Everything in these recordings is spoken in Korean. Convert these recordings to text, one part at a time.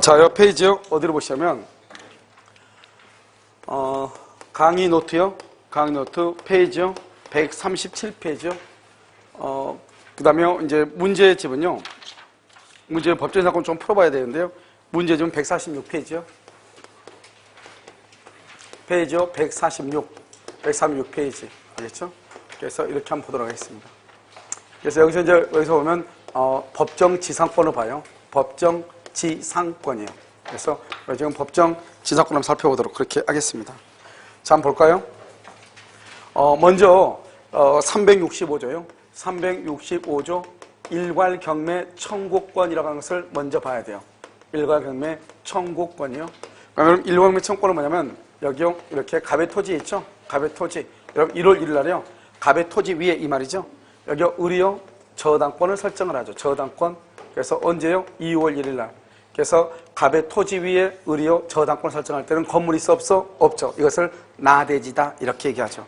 자, 이 페이지요. 어디로 보시냐면, 강의 노트요. 강의 노트 페이지요. 137페이지요. 그 다음에 이제 문제집은요. 문제 법정 사건 좀 풀어봐야 되는데요. 문제집은 146페이지요. 페이지요. 146페이지. 알겠죠? 그래서 이렇게 한번 보도록 하겠습니다. 그래서 여기서 보면, 법정 지상권을 봐요. 법정 지상권이에요. 그래서 지금 법정 지상권 한번 살펴보도록 그렇게 하겠습니다. 자, 한번 볼까요? 먼저 365조요. 365조 일괄경매 청구권이라고 하는 것을 먼저 봐야 돼요. 일괄경매 청구권이요. 그러면 일괄경매 청구권은 뭐냐면 여기요. 이렇게 갑의 토지 있죠? 갑의 토지. 여러분 1월 1일 날이요. 갑의 토지 위에 이 말이죠. 여기요. 의리요. 저당권을 설정을 하죠. 저당권. 그래서 언제요? 2월 1일 날. 그래서 갑의 토지 위에 의리요. 저당권을 설정할 때는 건물이 있어 없어? 없죠. 이것을 나대지다 이렇게 얘기하죠.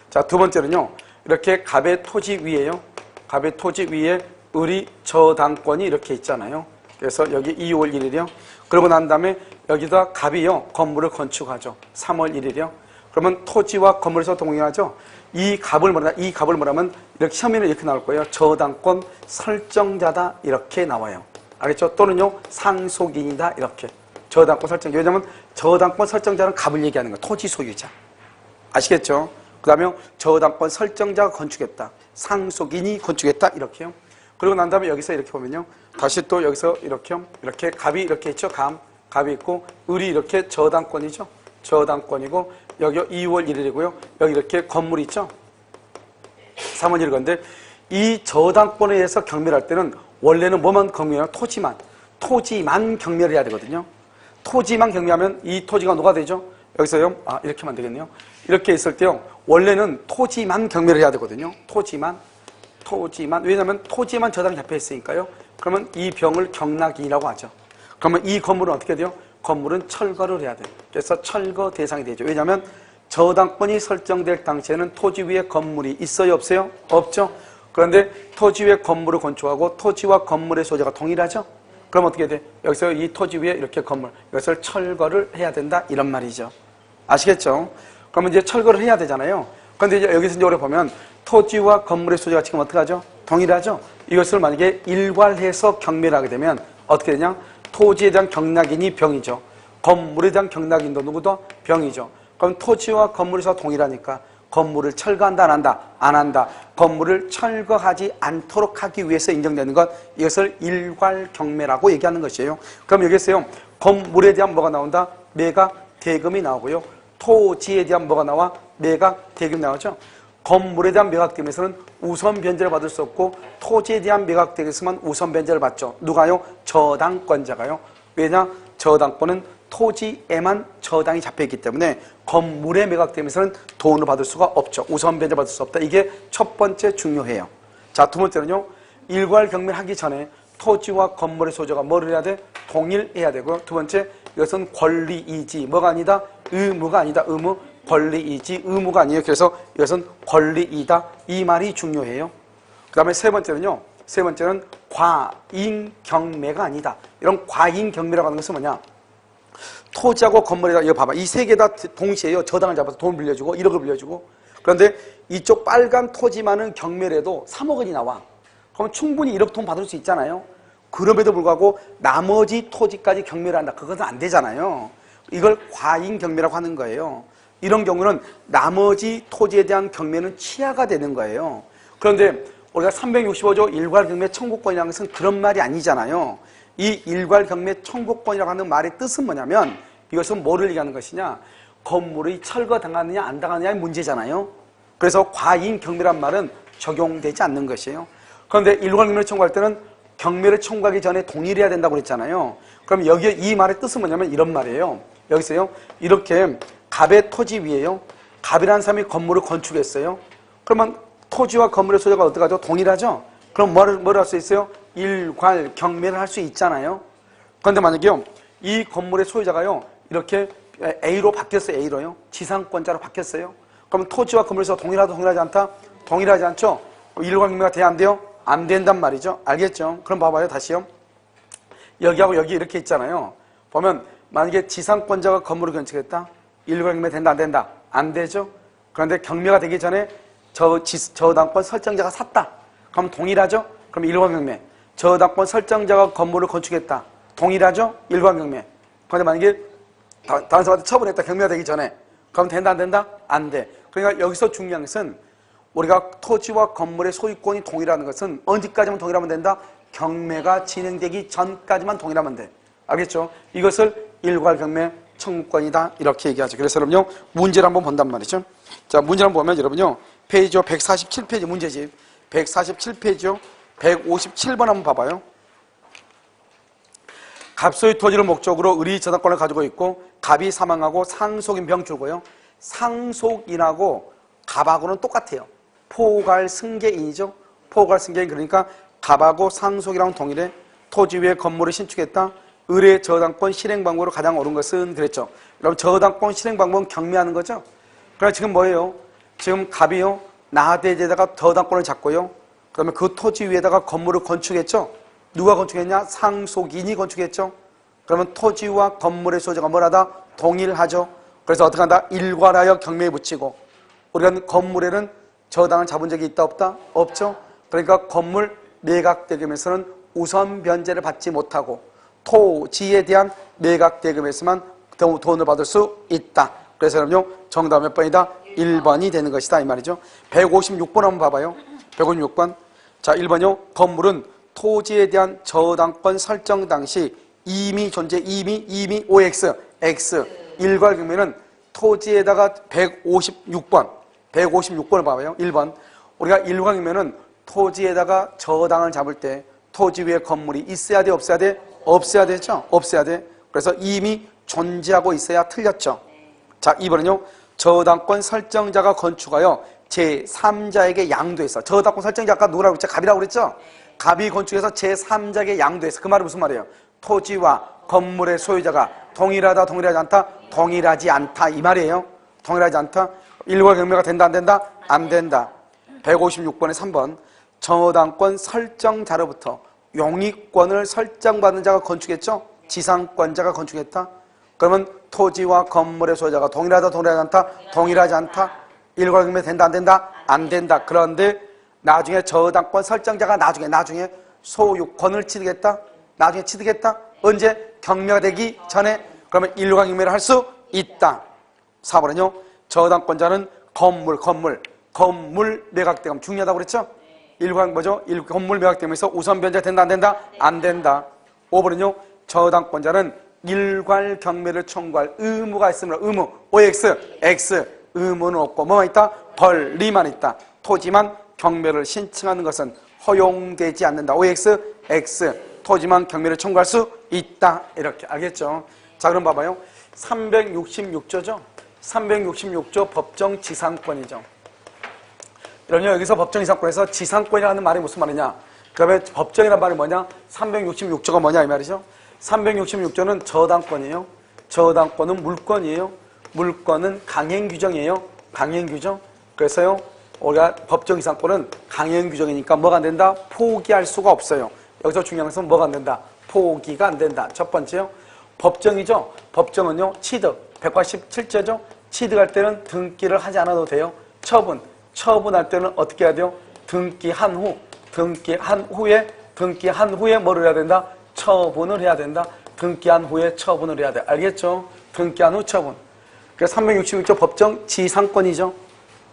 자, 두 번째는요. 이렇게 갑의 토지 위에요. 갑의 토지 위에 의리 저당권이 이렇게 있잖아요. 그래서 여기 2월 1일이요. 그러고 난 다음에 여기다 갑이요. 건물을 건축하죠. 3월 1일이요. 그러면 토지와 건물에서 동의하죠. 이 갑을 뭐라면 이렇게 시험에는 이렇게 나올 거예요. 저당권 설정자다 이렇게 나와요. 알겠죠? 또는요 상속인이다 이렇게. 저당권 설정자. 왜냐하면 저당권 설정자는 갑을 얘기하는 거예요. 토지 소유자. 아시겠죠? 그 다음에 저당권 설정자가 건축했다. 상속인이 건축했다 이렇게요. 그리고 난 다음에 여기서 이렇게 보면요. 다시 또 여기서 이렇게요. 이렇게 갑이 이렇게 있죠. 갑이 있고 을이 이렇게 저당권이죠. 저당권이고 여기 2월 1일이고요. 여기 이렇게 건물이 있죠. 3월 1일 건데 이 저당권에 의해서 경매를 할 때는 원래는 뭐만 경매해요? 토지만 경매를 해야 되거든요. 토지만 경매하면 이 토지가 누가 되죠? 여기서요. 이렇게 하면 되겠네요. 이렇게 있을 때요. 원래는 토지만 경매를 해야 되거든요. 토지만. 왜냐하면 토지만 저당이 잡혀 있으니까요. 그러면 이 병을 경락인이라고 하죠. 그러면 이 건물은 어떻게 돼요? 건물은 철거를 해야 돼요. 그래서 철거 대상이 되죠. 왜냐하면 저당권이 설정될 당시에는 토지 위에 건물이 있어요? 없어요? 없죠. 그런데 토지 위에 건물을 건축하고 토지와 건물의 소재가 동일하죠. 그럼 어떻게 돼? 여기서 이 토지 위에 이렇게 건물, 이것을 철거를 해야 된다 이런 말이죠. 아시겠죠? 그러면 이제 철거를 해야 되잖아요. 그런데 이제 여기서 이제 우리 보면 토지와 건물의 소재가 지금 어떻게 하죠? 동일하죠. 이것을 만약에 일괄해서 경매를 하게 되면 어떻게 되냐? 토지에 대한 경락인이 병이죠. 건물에 대한 경락인도 누구도 병이죠. 그럼 토지와 건물에서 동일하니까 건물을 철거한다 안 한다? 안 한다. 건물을 철거하지 않도록 하기 위해서 인정되는 것, 이것을 일괄경매라고 얘기하는 것이에요. 그럼 여기서요. 건물에 대한 뭐가 나온다? 매각 대금이 나오고요. 토지에 대한 뭐가 나와? 매각 대금이 나오죠. 건물에 대한 매각 대금에서는 우선 변제를 받을 수 없고 토지에 대한 매각 대금에서만 우선 변제를 받죠. 누가요? 저당권자가요. 왜냐? 저당권은 토지에만 저당이 잡혀있기 때문에 건물에 매각되면서는 돈을 받을 수가 없죠. 우선 변제 받을 수 없다. 이게 첫 번째 중요해요. 자, 두 번째는요. 일괄 경매를 하기 전에 토지와 건물의 소재가 뭐를 해야 돼? 동일해야 되고요. 두 번째, 이것은 권리이지. 뭐가 아니다? 의무가 아니다. 의무. 권리이지. 의무가 아니에요. 그래서 이것은 권리이다. 이 말이 중요해요. 그 다음에 세 번째는요. 세 번째는 과잉 경매가 아니다. 이런 과잉 경매라고 하는 것은 뭐냐? 토지하고 건물에다 이거 봐봐. 이 세 개 다 동시에요. 저당을 잡아서 돈을 빌려주고 1억을 빌려주고. 그런데 이쪽 빨간 토지만은 경매를 해도 3억 원이 나와. 그럼 충분히 1억 돈 받을 수 있잖아요. 그럼에도 불구하고 나머지 토지까지 경매를 한다. 그것은 안 되잖아요. 이걸 과잉 경매라고 하는 거예요. 이런 경우는 나머지 토지에 대한 경매는 취하가 되는 거예요. 그런데 우리가 365조 일괄경매 청구권이라는 것은 그런 말이 아니잖아요. 이 일괄경매 청구권이라고 하는 말의 뜻은 뭐냐면 이것은 뭐를 얘기하는 것이냐? 건물이 철거당하느냐 안 당하느냐의 문제잖아요. 그래서 과잉 경매란 말은 적용되지 않는 것이에요. 그런데 일괄경매를 청구할 때는 경매를 청구하기 전에 동의를 해야 된다고 그랬잖아요. 그럼 여기에 이 말의 뜻은 뭐냐면 이런 말이에요. 여기서요. 이렇게 갑의 토지 위에요. 갑이라는 사람이 건물을 건축했어요. 그러면 토지와 건물의 소재가 어떡하죠? 동일하죠? 그럼 뭐를 할 수 있어요? 일괄 경매를 할 수 있잖아요. 그런데 만약에요. 이 건물의 소유자가요. 이렇게 A로 바뀌었어요. A로요. 지상권자로 바뀌었어요. 그럼 토지와 건물에서 동일하다 동일하지 않다? 동일하지 않죠? 일괄 경매가 돼야 안 돼요? 안 된단 말이죠. 알겠죠? 그럼 봐봐요. 다시요. 여기하고 여기 이렇게 있잖아요. 보면 만약에 지상권자가 건물을 건축했다. 일괄경매 된다 안 된다? 안 되죠. 그런데 경매가 되기 전에 저당권 설정자가 샀다. 그럼 동일하죠? 그럼 일괄경매. 저당권 설정자가 건물을 건축했다. 동일하죠? 일괄경매. 그런데 만약에 다른 사람한테 처분했다. 경매가 되기 전에. 그럼 된다 안 된다? 안 돼. 그러니까 여기서 중요한 것은 우리가 토지와 건물의 소유권이 동일하는 것은 언제까지만 동일하면 된다? 경매가 진행되기 전까지만 동일하면 돼. 알겠죠? 이것을 일괄경매 청구권이다 이렇게 얘기하죠. 그래서 여러분요 문제를 한번 본단 말이죠. 자, 문제를 한번 보면 여러분요 페이지요 147페이지 문제집 147페이지요 157번 한번 봐봐요. 갑소유 토지를 목적으로 의리 저당권을 가지고 있고 갑이 사망하고 상속인 병주고요. 상속인하고 갑하고는 똑같아요. 포괄승계인이죠. 포괄승계인. 그러니까 갑하고 상속이랑 동일해. 토지 위에 건물을 신축했다. 의뢰 저당권 실행 방법으로 가장 옳은 것은 그랬죠. 여러분 저당권 실행 방법은 경매하는 거죠. 그러니까 지금 뭐예요? 지금 갑이요 나대지에다가 저당권을 잡고요. 그러면 그 토지 위에다가 건물을 건축했죠. 누가 건축했냐? 상속인이 건축했죠. 그러면 토지와 건물의 소유자가 뭐라다? 동일하죠. 그래서 어떻게 한다? 일괄하여 경매에 붙이고 우리가 건물에는 저당을 잡은 적이 있다 없다? 없죠. 그러니까 건물 매각대금에서는 우선 변제를 받지 못하고 토지에 대한 매각대금에서만 돈을 받을 수 있다. 그래서 여러분요 정답 몇 번이다? 1번이 되는 것이다 이 말이죠. 156번 한번 봐봐요. 156번. 자, 1번요. 건물은 토지에 대한 저당권 설정 당시 이미 존재 이미 OX X 일괄경매는 토지에다가 156번을 봐봐요. 1번. 우리가 일괄경매는 토지에다가 저당을 잡을 때 토지 위에 건물이 있어야 돼 없어야 돼? 없어야 되죠. 없어야 돼. 그래서 이미 존재하고 있어야 틀렸죠. 자, 2번은요. 저당권 설정자가 건축하여 제3자에게 양도했어. 저당권 설정자가 아까 누구라고 그랬죠? 갑이라고 그랬죠? 갑이 건축해서 제3자에게 양도했어. 그 말은 무슨 말이에요? 토지와 건물의 소유자가 동일하다 동일하지 않다? 동일하지 않다 이 말이에요. 동일하지 않다. 일괄경매가 된다 안 된다? 안 된다. 156번에 3번. 저당권 설정자로부터 용익권을 설정받은 자가 건축했죠? 지상권자가 건축했다. 그러면 토지와 건물의 소유자가 동일하다 동일하지 않다? 동일하지 않다. 일괄경매 된다 안 된다? 안 된다. 그런데 나중에 저당권 설정자가 나중에 소유권을 취득했다? 나중에 취득했다? 언제? 경매가 되기 전에. 그러면 일괄경매를 할 수 있다. 4번은요. 저당권자는 건물 매각대금 중요하다고 그랬죠? 건물 매각대금에서 우선 변제가 된다 안 된다? 안 된다. 5번은요. 저당권자는 일괄경매를 청구할 의무가 있으므로 의무 OX X 의무는 없고 뭐만 있다? 권리만 있다. 토지만 경매를 신청하는 것은 허용되지 않는다. OX X 토지만 경매를 청구할 수 있다. 이렇게 알겠죠? 자, 그럼 봐봐요. 366조죠? 366조 법정지상권이죠. 여러분 여기서 법정지상권에서 지상권이라는 말이 무슨 말이냐? 그러면 법정이라는 말이 뭐냐? 366조가 뭐냐 이 말이죠? 366조는 저당권이에요. 저당권은 물권이에요. 물권은 강행규정이에요. 강행규정. 그래서요 우리가 법정지상권은 강행규정이니까 뭐가 안 된다? 포기할 수가 없어요. 여기서 중요한 것은 뭐가 안 된다? 포기가 안 된다. 첫 번째요. 법정이죠. 법정은요 취득 187조죠. 취득할 때는 등기를 하지 않아도 돼요. 처분할 때는 어떻게 해야 돼요? 등기한 후에 뭐를 해야 된다? 처분을 해야 된다. 등기한 후에 처분을 해야 돼. 알겠죠? 등기한 후 처분. 그래서 366조 법정 지상권이죠.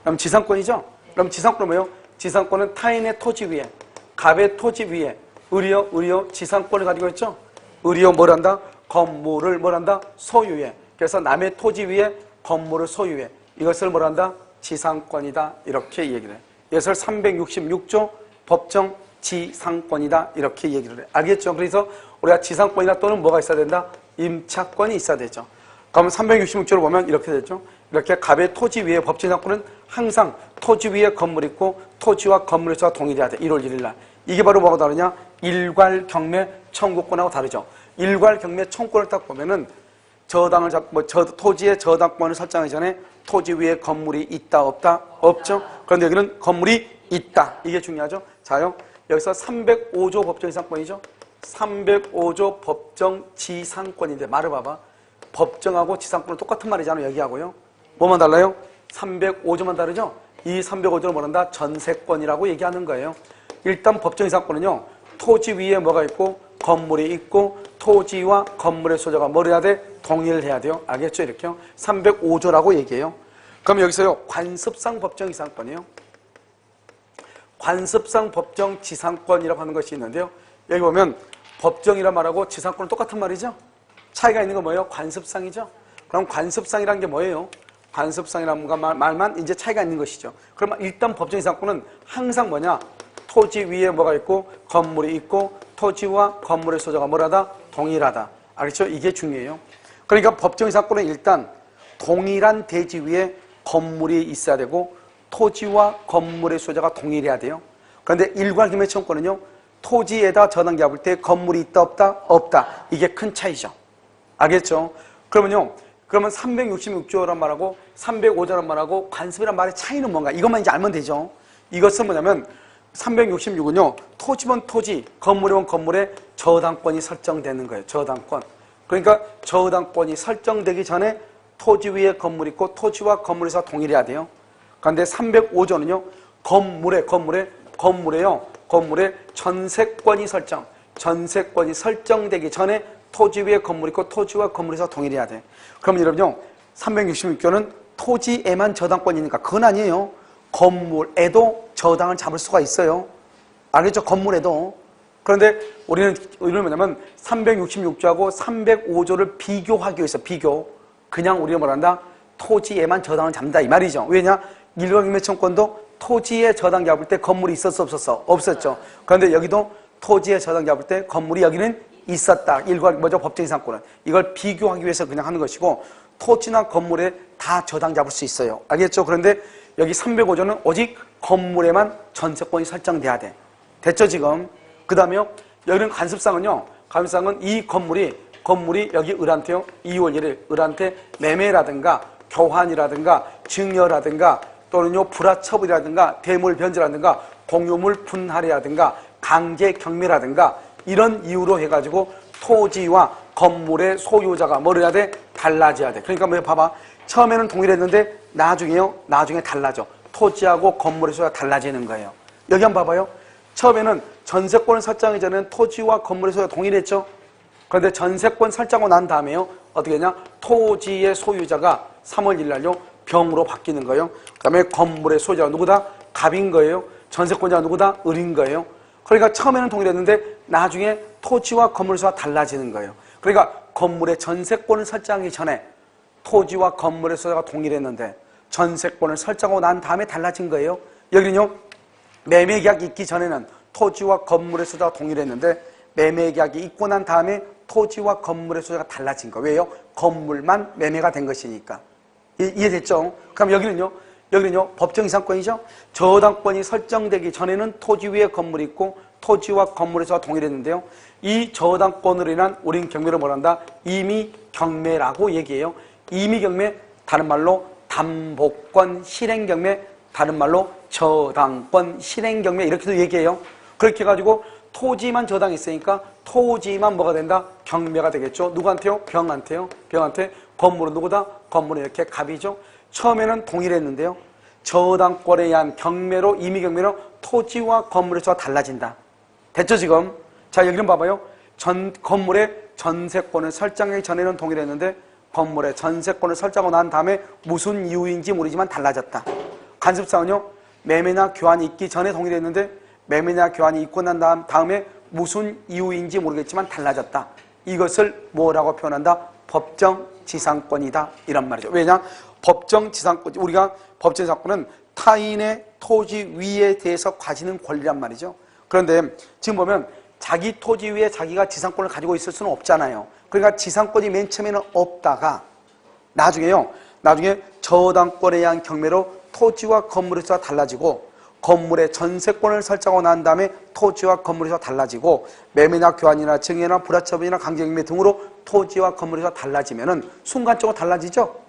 그럼 지상권이죠? 그럼 지상권은 뭐예요? 지상권은 타인의 토지 위에, 갑의 토지 위에 의리요 지상권을 가지고 있죠? 의리요 뭐란다? 건물을 뭐란다? 소유해. 그래서 남의 토지 위에 건물을 소유해. 이것을 뭐란다? 지상권이다. 이렇게 얘기를 해. 이것을 366조 법정 지상권이다. 이렇게 얘기를 해. 알겠죠? 그래서 우리가 지상권이나 또는 뭐가 있어야 된다? 임차권이 있어야 되죠. 그럼 366조를 보면 이렇게 되죠. 이렇게 갑의 토지 위에 법정지상권은 항상 토지 위에 건물이 있고 토지와 건물에서 동일해야 돼. 1월 1일 날. 이게 바로 뭐가 다르냐? 일괄경매 청구권하고 다르죠. 일괄경매 청구권을 딱 보면은 저당을 잡고 토지의 저당권을 설정하기 전에 토지 위에 건물이 있다 없다? 없죠. 그런데 여기는 건물이 있다. 이게 중요하죠. 자요. 여기서 305조 법정지상권이죠. 305조 법정 지상권인데 말을 봐봐. 법정하고 지상권은 똑같은 말이잖아요. 여기하고요. 뭐만 달라요? 305조만 다르죠? 이 305조를 뭐란다? 전세권이라고 얘기하는 거예요. 일단 법정 지상권은요. 토지 위에 뭐가 있고 건물이 있고 토지와 건물의 소유자가 뭘 해야 돼? 동의를 해야 돼요. 알겠죠? 이렇게요. 305조라고 얘기해요. 그럼 여기서요. 관습상 법정 지상권이에요. 관습상 법정 지상권이라고 하는 것이 있는데요. 여기 보면 법정이란 말하고 지상권은 똑같은 말이죠. 차이가 있는 건 뭐예요? 관습상이죠. 그럼 관습상이란 게 뭐예요? 관습상이라는 말만 이제 차이가 있는 것이죠. 그러면 일단 법정 지상권은 항상 뭐냐? 토지 위에 뭐가 있고 건물이 있고 토지와 건물의 소유자가 뭐라다? 동일하다. 알겠죠? 이게 중요해요. 그러니까 법정 지상권은 일단 동일한 대지 위에 건물이 있어야 되고 토지와 건물의 소유자가 동일해야 돼요. 그런데 일괄기매 청구권은요. 토지에다 저당 잡을 때 건물이 있다 없다? 없다. 이게 큰 차이죠. 알겠죠? 그러면 366조란 말하고 305조란 말하고 관습이란 말의 차이는 뭔가? 이것만 이제 알면 되죠. 이것은 뭐냐면 366은요. 토지면 토지, 건물이면 건물에 저당권이 설정되는 거예요. 저당권. 그러니까 저당권이 설정되기 전에 토지 위에 건물이 있고 토지와 건물에서 동일해야 돼요. 그런데 305조는요. 건물에 전세권이 설정되기 전에 토지 위에 건물이 있고 토지와 건물에서 동일해야 돼. 그럼 여러분요. 366조는 토지에만 저당권이니까 그건 아니에요. 건물에도 저당을 잡을 수가 있어요. 알겠죠? 건물에도. 그런데 우리는 뭐냐면 366조하고 305조를 비교하기 위해서 그냥 우리가 뭐란다? 토지에만 저당을 잡는다 이 말이죠. 왜냐? 일괄기매청권도 토지에 저당 잡을 때 건물이 있었어 없었어? 없었죠. 그런데 여기도 토지에 저당 잡을 때 건물이 여기는 있었다. 법정 지상권은. 이걸 비교하기 위해서 그냥 하는 것이고 토지나 건물에 다 저당 잡을 수 있어요. 알겠죠? 그런데 여기 305조는 오직 건물에만 전세권이 설정돼야 돼. 됐죠 지금? 그 다음에요. 여기는 관습상은요. 관습상은 이 건물이 여기 을한테요. 2월 1일 을한테 매매라든가 교환이라든가 증여라든가 또는요 불화처분이라든가 대물 변제라든가 공유물 분할이라든가 강제 경매라든가 이런 이유로 해가지고 토지와 건물의 소유자가 뭘 해야 돼? 달라져야 돼. 그러니까 뭐 봐봐. 처음에는 동일했는데 나중에 달라져. 토지하고 건물의 소유가 달라지는 거예요. 여기 한번 봐봐요. 처음에는 전세권을 설정하기 전에는 토지와 건물의 소유가 동일했죠. 그런데 전세권 설정하고 난 다음에요. 어떻게 하냐? 토지의 소유자가 3월 1일 날요. 병으로 바뀌는 거예요. 그 다음에 건물의 소유자가 누구다? 갑인 거예요. 전세권자가 누구다? 을인 거예요. 그러니까 처음에는 동일했는데 나중에 토지와 건물의 소유가 달라지는 거예요. 그러니까 건물의 전세권을 설정하기 전에 토지와 건물의 소유가 동일했는데 전세권을 설정하고 난 다음에 달라진 거예요. 여기는요. 매매계약이 있기 전에는 토지와 건물의 소유가 동일했는데 매매계약이 있고 난 다음에 토지와 건물의 소유가 달라진 거예요. 왜요? 건물만 매매가 된 것이니까. 이해됐죠? 그럼 여기는요. 법정 지상권이죠. 저당권이 설정되기 전에는 토지 위에 건물이 있고 토지와 건물의 소유가 동일했는데요. 이 저당권으로 인한 우린 경매를 뭐란다? 임의경매라고 얘기해요. 임의경매, 다른 말로 담보권 실행경매, 다른 말로 저당권 실행경매 이렇게도 얘기해요. 그렇게 해가지고 토지만 저당했으니까 토지만 뭐가 된다? 경매가 되겠죠. 누구한테요? 병한테요. 병한테. 건물은 누구다? 건물은 이렇게 갑이죠. 처음에는 동일했는데요. 저당권에 의한 경매로 임의경매로 토지와 건물의 소유가 달라진다. 됐죠 지금? 자 여기는 봐봐요. 건물의 전세권을 설정하기 전에는 동일했는데 건물의 전세권을 설정하고 난 다음에 무슨 이유인지 모르지만 달라졌다. 관습상은요. 매매나 교환이 있기 전에 동일했는데 매매나 교환이 있고 난 다음에 무슨 이유인지 모르겠지만 달라졌다. 이것을 뭐라고 표현한다? 법정 지상권이다. 이란 말이죠. 왜냐? 법정 지상권, 우리가 법정 지상권은 타인의 토지 위에 대해서 가지는 권리란 말이죠. 그런데 지금 보면 자기 토지 위에 자기가 지상권을 가지고 있을 수는 없잖아요. 그러니까 지상권이 맨 처음에는 없다가 나중에 저당권에 의한 경매로 토지와 건물의 소유가 달라지고 건물의 전세권을 설정하고 난 다음에 토지와 건물의 소유가 달라지고 매매나 교환이나 증여나 불화처분이나 강제경매 등으로 토지와 건물의 소유가 달라지면은 순간적으로 달라지죠.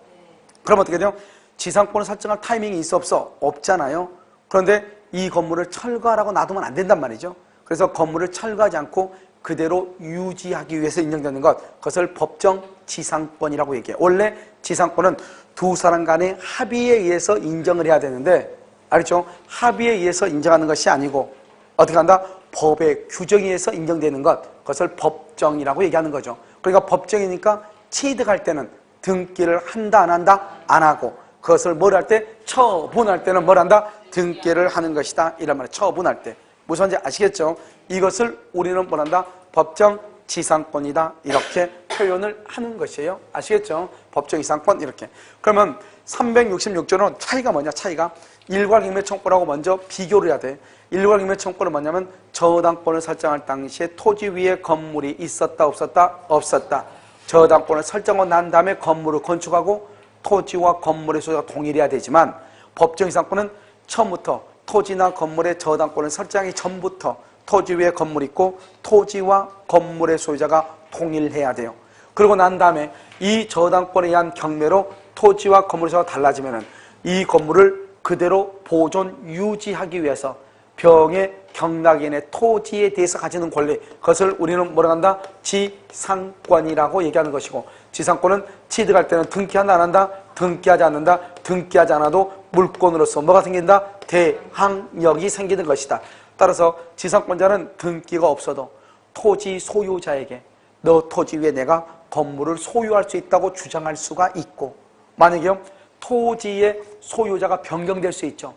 그럼 어떻게 돼요? 지상권을 설정할 타이밍이 있어 없어? 없잖아요. 그런데 이 건물을 철거하라고 놔두면 안 된단 말이죠. 그래서 건물을 철거하지 않고 그대로 유지하기 위해서 인정되는 것, 그것을 법정 지상권이라고 얘기해요. 원래 지상권은 두 사람 간의 합의에 의해서 인정을 해야 되는데, 알겠죠? 합의에 의해서 인정하는 것이 아니고 어떻게 한다? 법의 규정에 의해서 인정되는 것, 그것을 법정이라고 얘기하는 거죠. 그러니까 법정이니까 취득할 때는 등기를 한다 안 한다? 안 하고, 그것을 뭘 할 때? 처분할 때는 뭘 한다? 등기를 하는 것이다, 이런 말이에요. 처분할 때. 무슨 말인지 아시겠죠? 이것을 우리는 뭘 한다? 법정 지상권이다, 이렇게 표현을 하는 것이에요. 아시겠죠? 법정 지상권, 이렇게. 그러면 366조는 차이가 뭐냐? 차이가 일괄경매청구라고 먼저 비교를 해야 돼. 일괄경매청구는 뭐냐면 저당권을 설정할 당시에 토지 위에 건물이 있었다 없었다? 없었다. 저당권을 설정하고 난 다음에 건물을 건축하고 토지와 건물의 소유가 동일해야 되지만, 법정 지상권은 처음부터 토지나 건물의 저당권을 설정하기 전부터 토지 위에 건물이 있고 토지와 건물의 소유자가 동일해야 돼요. 그러고 난 다음에 이 저당권에 의한 경매로 토지와 건물의 소유가 달라지면 이 건물을 그대로 보존 유지하기 위해서 병의 경락인의 토지에 대해서 가지는 권리, 그것을 우리는 뭐라고 한다? 지상권이라고 얘기하는 것이고, 지상권은 취득할 때는 등기한다 안 한다? 등기하지 않는다. 등기하지 않아도 물권으로서 뭐가 생긴다? 대항력이 생기는 것이다. 따라서 지상권자는 등기가 없어도 토지 소유자에게 너 토지 위에 내가 건물을 소유할 수 있다고 주장할 수가 있고, 만약에 토지의 소유자가 변경될 수 있죠.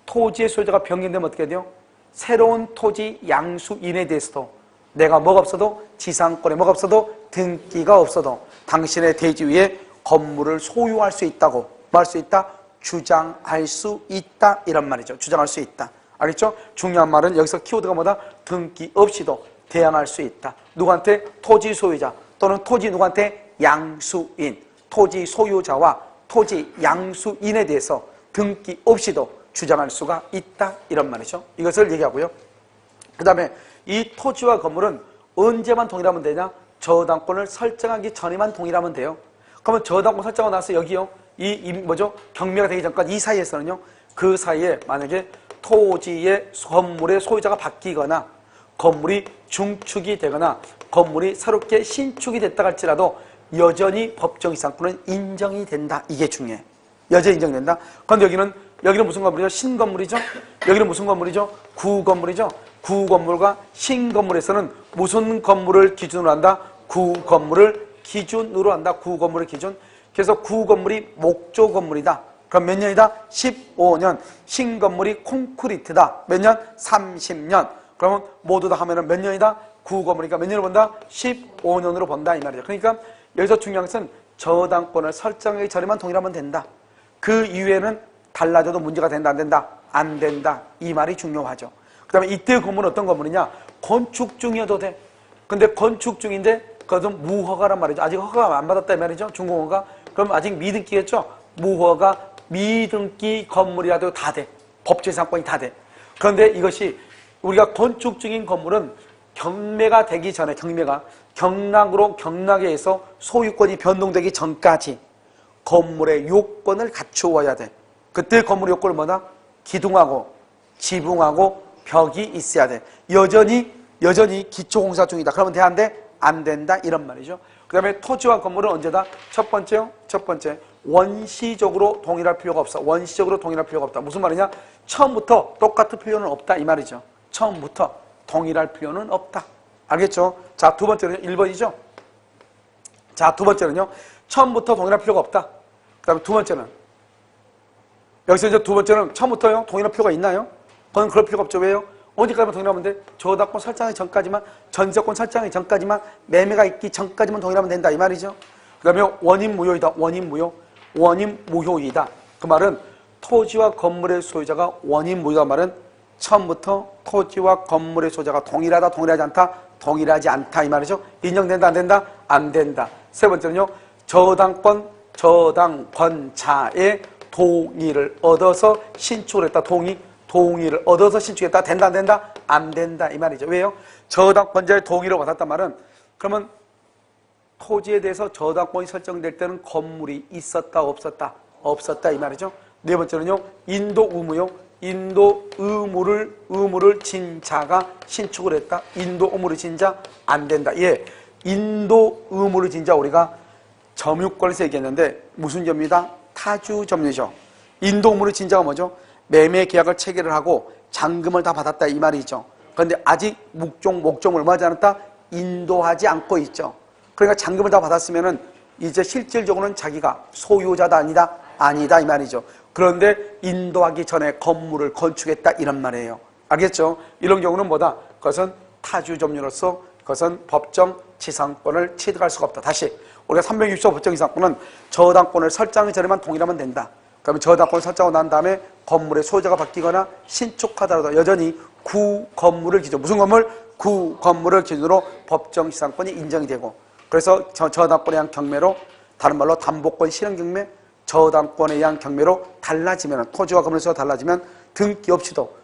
토지의 소유자가 변경되면 어떻게 돼요? 새로운 토지 양수인에 대해서도 내가 뭐가 없어도, 지상권에 뭐가 없어도, 등기가 없어도 당신의 대지 위에 건물을 소유할 수 있다고 말 수 있다? 주장할 수 있다, 이런 말이죠. 주장할 수 있다. 알겠죠? 중요한 말은 여기서 키워드가 뭐다? 등기 없이도 대항할 수 있다. 누구한테? 토지 소유자 또는 토지 누구한테? 양수인. 토지 소유자와 토지 양수인에 대해서 등기 없이도 주장할 수가 있다, 이런 말이죠. 이것을 얘기하고요. 그 다음에 이 토지와 건물은 언제만 동일하면 되냐? 저당권을 설정하기 전에만 동일하면 돼요. 그러면 저당권 설정하고 나서 여기요, 경매가 되기 전까지 이 사이에서는요, 그 사이에 만약에 토지의 건물의 소유자가 바뀌거나 건물이 중축이 되거나 건물이 새롭게 신축이 됐다 할지라도 여전히 법정 지상권은 인정이 된다. 이게 중요해. 여전히 인정된다. 그런데 여기는 무슨 건물이죠? 신건물이죠? 여기는 무슨 건물이죠? 구건물이죠? 구건물과 신건물에서는 무슨 건물을 기준으로 한다? 구건물을 기준으로 한다. 구건물의 기준. 그래서 구건물이 목조 건물이다. 그럼 몇 년이다? 15년. 신건물이 콘크리트다. 몇 년? 30년. 그러면 모두 다 하면은 몇 년이다? 구건물이니까 몇 년으로 본다? 15년으로 본다, 이 말이죠. 그러니까 여기서 중요한 것은 저당권을 설정하기 전에만 동일하면 된다. 그 이후에는 달라져도 문제가 된다, 안 된다? 안 된다. 이 말이 중요하죠. 그 다음에 이때 건물은 어떤 건물이냐? 건축 중이어도 돼. 근데 건축 중인데 그것은 무허가란 말이죠. 아직 허가 안 받았다, 이 말이죠. 중공허가. 그럼 아직 미등기겠죠? 무허가, 미등기 건물이라도 다 돼. 법제상권이 다 돼. 그런데 이것이 우리가 건축 중인 건물은 경매가 되기 전에, 경락에 의해서 소유권이 변동되기 전까지 건물의 요건을 갖추어야 돼. 그때 건물의 요건은 뭐다? 기둥하고 지붕하고 벽이 있어야 돼. 여전히 기초공사 중이다. 그러면 돼, 안 돼? 안 된다, 이런 말이죠. 그 다음에 토지와 건물은 언제다? 첫 번째, 원시적으로 동일할 필요가 없어. 원시적으로 동일할 필요가 없다. 무슨 말이냐? 처음부터 똑같은 필요는 없다, 이 말이죠. 처음부터 동일할 필요는 없다. 알겠죠? 자, 두 번째는요, 1번이죠? 자, 두 번째는요, 처음부터 동일할 필요가 없다. 그 다음에 두 번째는, 여기서 이제 두 번째는 처음부터요, 동일할 필요가 있나요? 그건 그럴 필요가 없죠. 왜요? 언제까지만 동일하면 돼? 저당권 설정하기 전까지만, 전세권 설정하기 전까지만, 매매가 있기 전까지만 동일하면 된다, 이 말이죠. 그 다음에 원인 무효이다. 원인 무효이다. 그 말은 토지와 건물의 소유자가 원인 무효이다 말은 처음부터 토지와 건물의 소유자가 동일하다, 동일하지 않다, 동일하지 않다, 이 말이죠. 인정된다, 안 된다? 안 된다. 세 번째는요, 저당권자의 동의를 얻어서 신축을 했다. 동의를 얻어서 신축했다. 된다, 안 된다? 안 된다, 이 말이죠. 왜요? 저당권자의 동의를 받았단 말은, 그러면 토지에 대해서 저당권이 설정될 때는 건물이 있었다, 없었다? 없었다, 이 말이죠. 네 번째는요, 인도 의무요. 인도 의무를 진 자가 신축을 했다. 인도 의무를 진 자 안 된다. 예, 인도 의무를 진 자 우리가 점유권에서 얘기했는데 무슨 점유다? 타주 점유죠. 인도 의무를 진 자가 뭐죠? 매매 계약을 체결을 하고 잔금을 다 받았다 이 말이죠. 그런데 아직 목적을 얼마하지 않았다? 인도하지 않고 있죠. 그러니까 잔금을 다 받았으면은 이제 실질적으로는 자기가 소유자다 아니다? 아니다 이 말이죠. 그런데 인도하기 전에 건물을 건축했다 이런 말이에요. 알겠죠? 이런 경우는 뭐다? 그것은 타주 점유로서 그것은 법정 지상권을 취득할 수가 없다. 다시 우리가 360조 법정 지상권은 저당권을 설정하기 전에만 동일하면 된다. 그러면 저당권을 설정하고 난 다음에 건물의 소유자가 바뀌거나 신축하더라도 여전히 구 건물을 기준, 무슨 건물? 구 건물을 기준으로 법정 지상권이 인정이 되고, 그래서 저당권에 의한 경매로, 다른 말로 담보권 실현 경매, 저당권에 의한 경매로 달라지면, 토지와 건물의 수가 달라지면 등기 없이도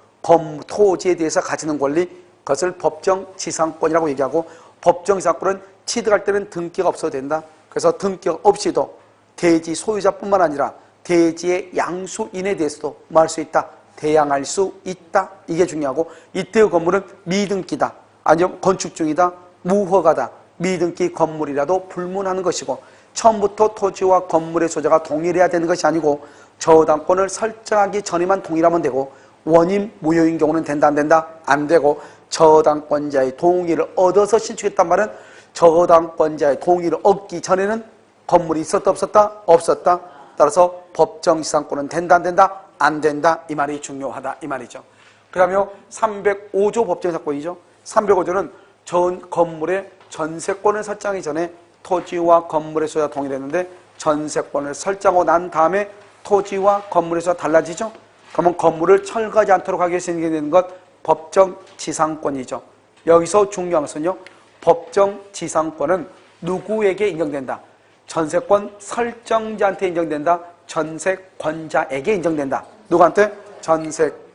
토지에 대해서 가지는 권리, 그것을 법정 지상권이라고 얘기하고, 법정 지상권은 취득할 때는 등기가 없어도 된다. 그래서 등기가 없이도 대지 소유자뿐만 아니라 대지의 양수인에 대해서도 뭐 할 수 있다? 대양할 수 있다. 이게 중요하고, 이때의 건물은 미등기다, 아니면 건축 중이다, 무허가다, 미등기 건물이라도 불문하는 것이고, 처음부터 토지와 건물의 소유자가 동일해야 되는 것이 아니고 저당권을 설정하기 전에만 동일하면 되고, 원인 무효인 경우는 된다 안 된다? 안 되고, 저당권자의 동의를 얻어서 신축했단 말은 저당권자의 동의를 얻기 전에는 건물이 있었다 없었다? 없었다. 따라서 법정 지상권은 된다 안 된다? 안 된다. 이 말이 중요하다 이 말이죠. 그 다음에 305조 법정 지상권이죠. 305조는 전 건물의 전세권을 설정하기 전에 토지와 건물의 소유가 동일했는데 전세권을 설정하고 난 다음에 토지와 건물의 소유가 달라지죠. 그러면 건물을 철거하지 않도록 하기 위해서 생기는 것 법정 지상권이죠. 여기서 중요한 것은요, 법정 지상권은 누구에게 인정된다? 전세권 설정자한테 인정된다. 전세권자에게 인정된다. 누구한테?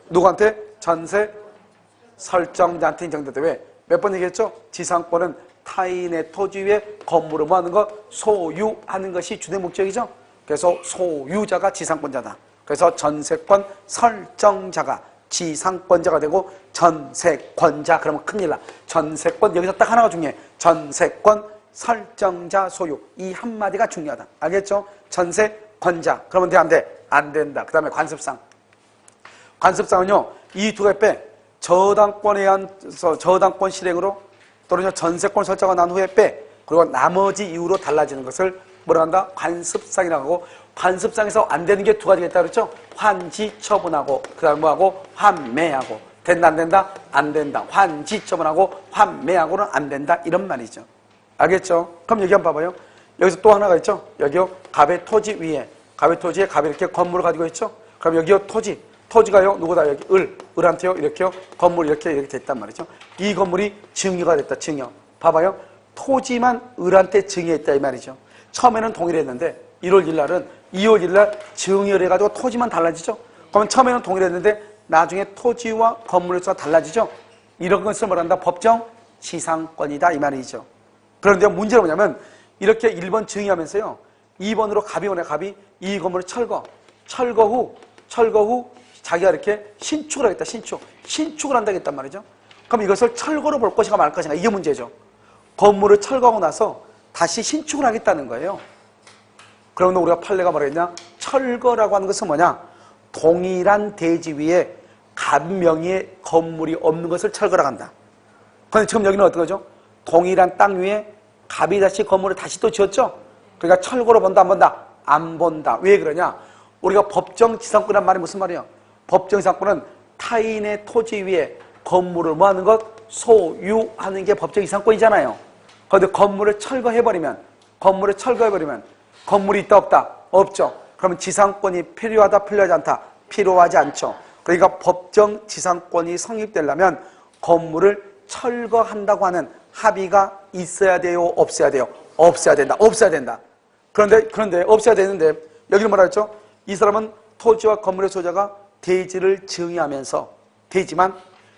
누구한테? 전세 설정자한테 인정된다. 왜? 몇 번 얘기했죠? 지상권은 타인의 토지 위에 건물을 뭐 하는 것? 소유하는 것이 주된 목적이죠. 그래서 소유자가 지상권자다. 그래서 전세권 설정자가 지상권자가 되고, 전세권자 그러면 큰일 나. 전세권 여기서 딱 하나가 중요해. 전세권 설정자 소유, 이 한마디가 중요하다. 알겠죠? 전세권자 그러면 돼 안 돼? 안 된다. 그 다음에 관습상. 관습상은요, 이 두 개 빼. 저당권에 의한 저당권 실행으로 또는 전세권 설정가 난 후에 빼. 그리고 나머지 이유로 달라지는 것을 뭐라 한다? 관습상이라고 하고, 관습상에서 안 되는 게 두 가지가 있다 그랬죠? 환지 처분하고, 그 다음에 뭐하고? 환매하고. 된다 안 된다? 안 된다. 환지 처분하고 환매하고는 안 된다. 이런 말이죠. 알겠죠? 그럼 여기 한번 봐봐요. 여기서 또 하나가 있죠? 여기요, 갑의 토지 위에, 갑의 토지에 갑이 이렇게 건물을 가지고 있죠? 그럼 여기요, 토지가요, 누구다? 여기 을한테요, 이렇게요, 건물이 이렇게 됐단 말이죠. 이 건물이 증여가 됐다, 증여. 봐봐요. 토지만 을한테 증여했다, 이 말이죠. 처음에는 동일했는데, 1월 1일날은 2월 1일날 증여를 해가지고 토지만 달라지죠? 그러면 처음에는 동일했는데, 나중에 토지와 건물의 수가 달라지죠? 이런 것을 뭐란다? 법정 지상권이다, 이 말이죠. 그런데 문제는 뭐냐면, 이렇게 1번 증여하면서요, 2번으로 갑이 오네, 갑이 이 건물을 철거 후 자기가 이렇게 신축을 하겠다, 신축을 한다고 했단 말이죠. 그럼 이것을 철거로 볼 것인가 말 것인가, 이게 문제죠. 건물을 철거하고 나서 다시 신축을 하겠다는 거예요. 그러면 우리가 판례가 뭐라 했냐? 철거라고 하는 것은 뭐냐? 동일한 대지 위에 갑 명의의 건물이 없는 것을 철거라고 한다. 그런데 지금 여기는 어떤 거죠? 동일한 땅 위에 갑이 다시 건물을 다시 또 지었죠? 그러니까 철거로 본다 안 본다? 안 본다. 왜 그러냐? 우리가 법정 지상권이란 말이 무슨 말이에요? 법정 지상권은 타인의 토지 위에 건물을 뭐 하는 것? 소유하는 게 법정 지상권이잖아요. 그런데 건물을 철거해버리면 건물이 있다 없다? 없죠. 그러면 지상권이 필요하다 필요하지 않다? 필요하지 않죠. 그러니까 법정 지상권이 성립되려면 건물을 철거한다고 하는 합의가 있어야 돼요? 없어야 돼요? 없어야 된다. 그런데 없어야 되는데 여기는 뭐라 했죠? 이 사람은 토지와 건물의 소유자가 대지를 증여하면서 되지만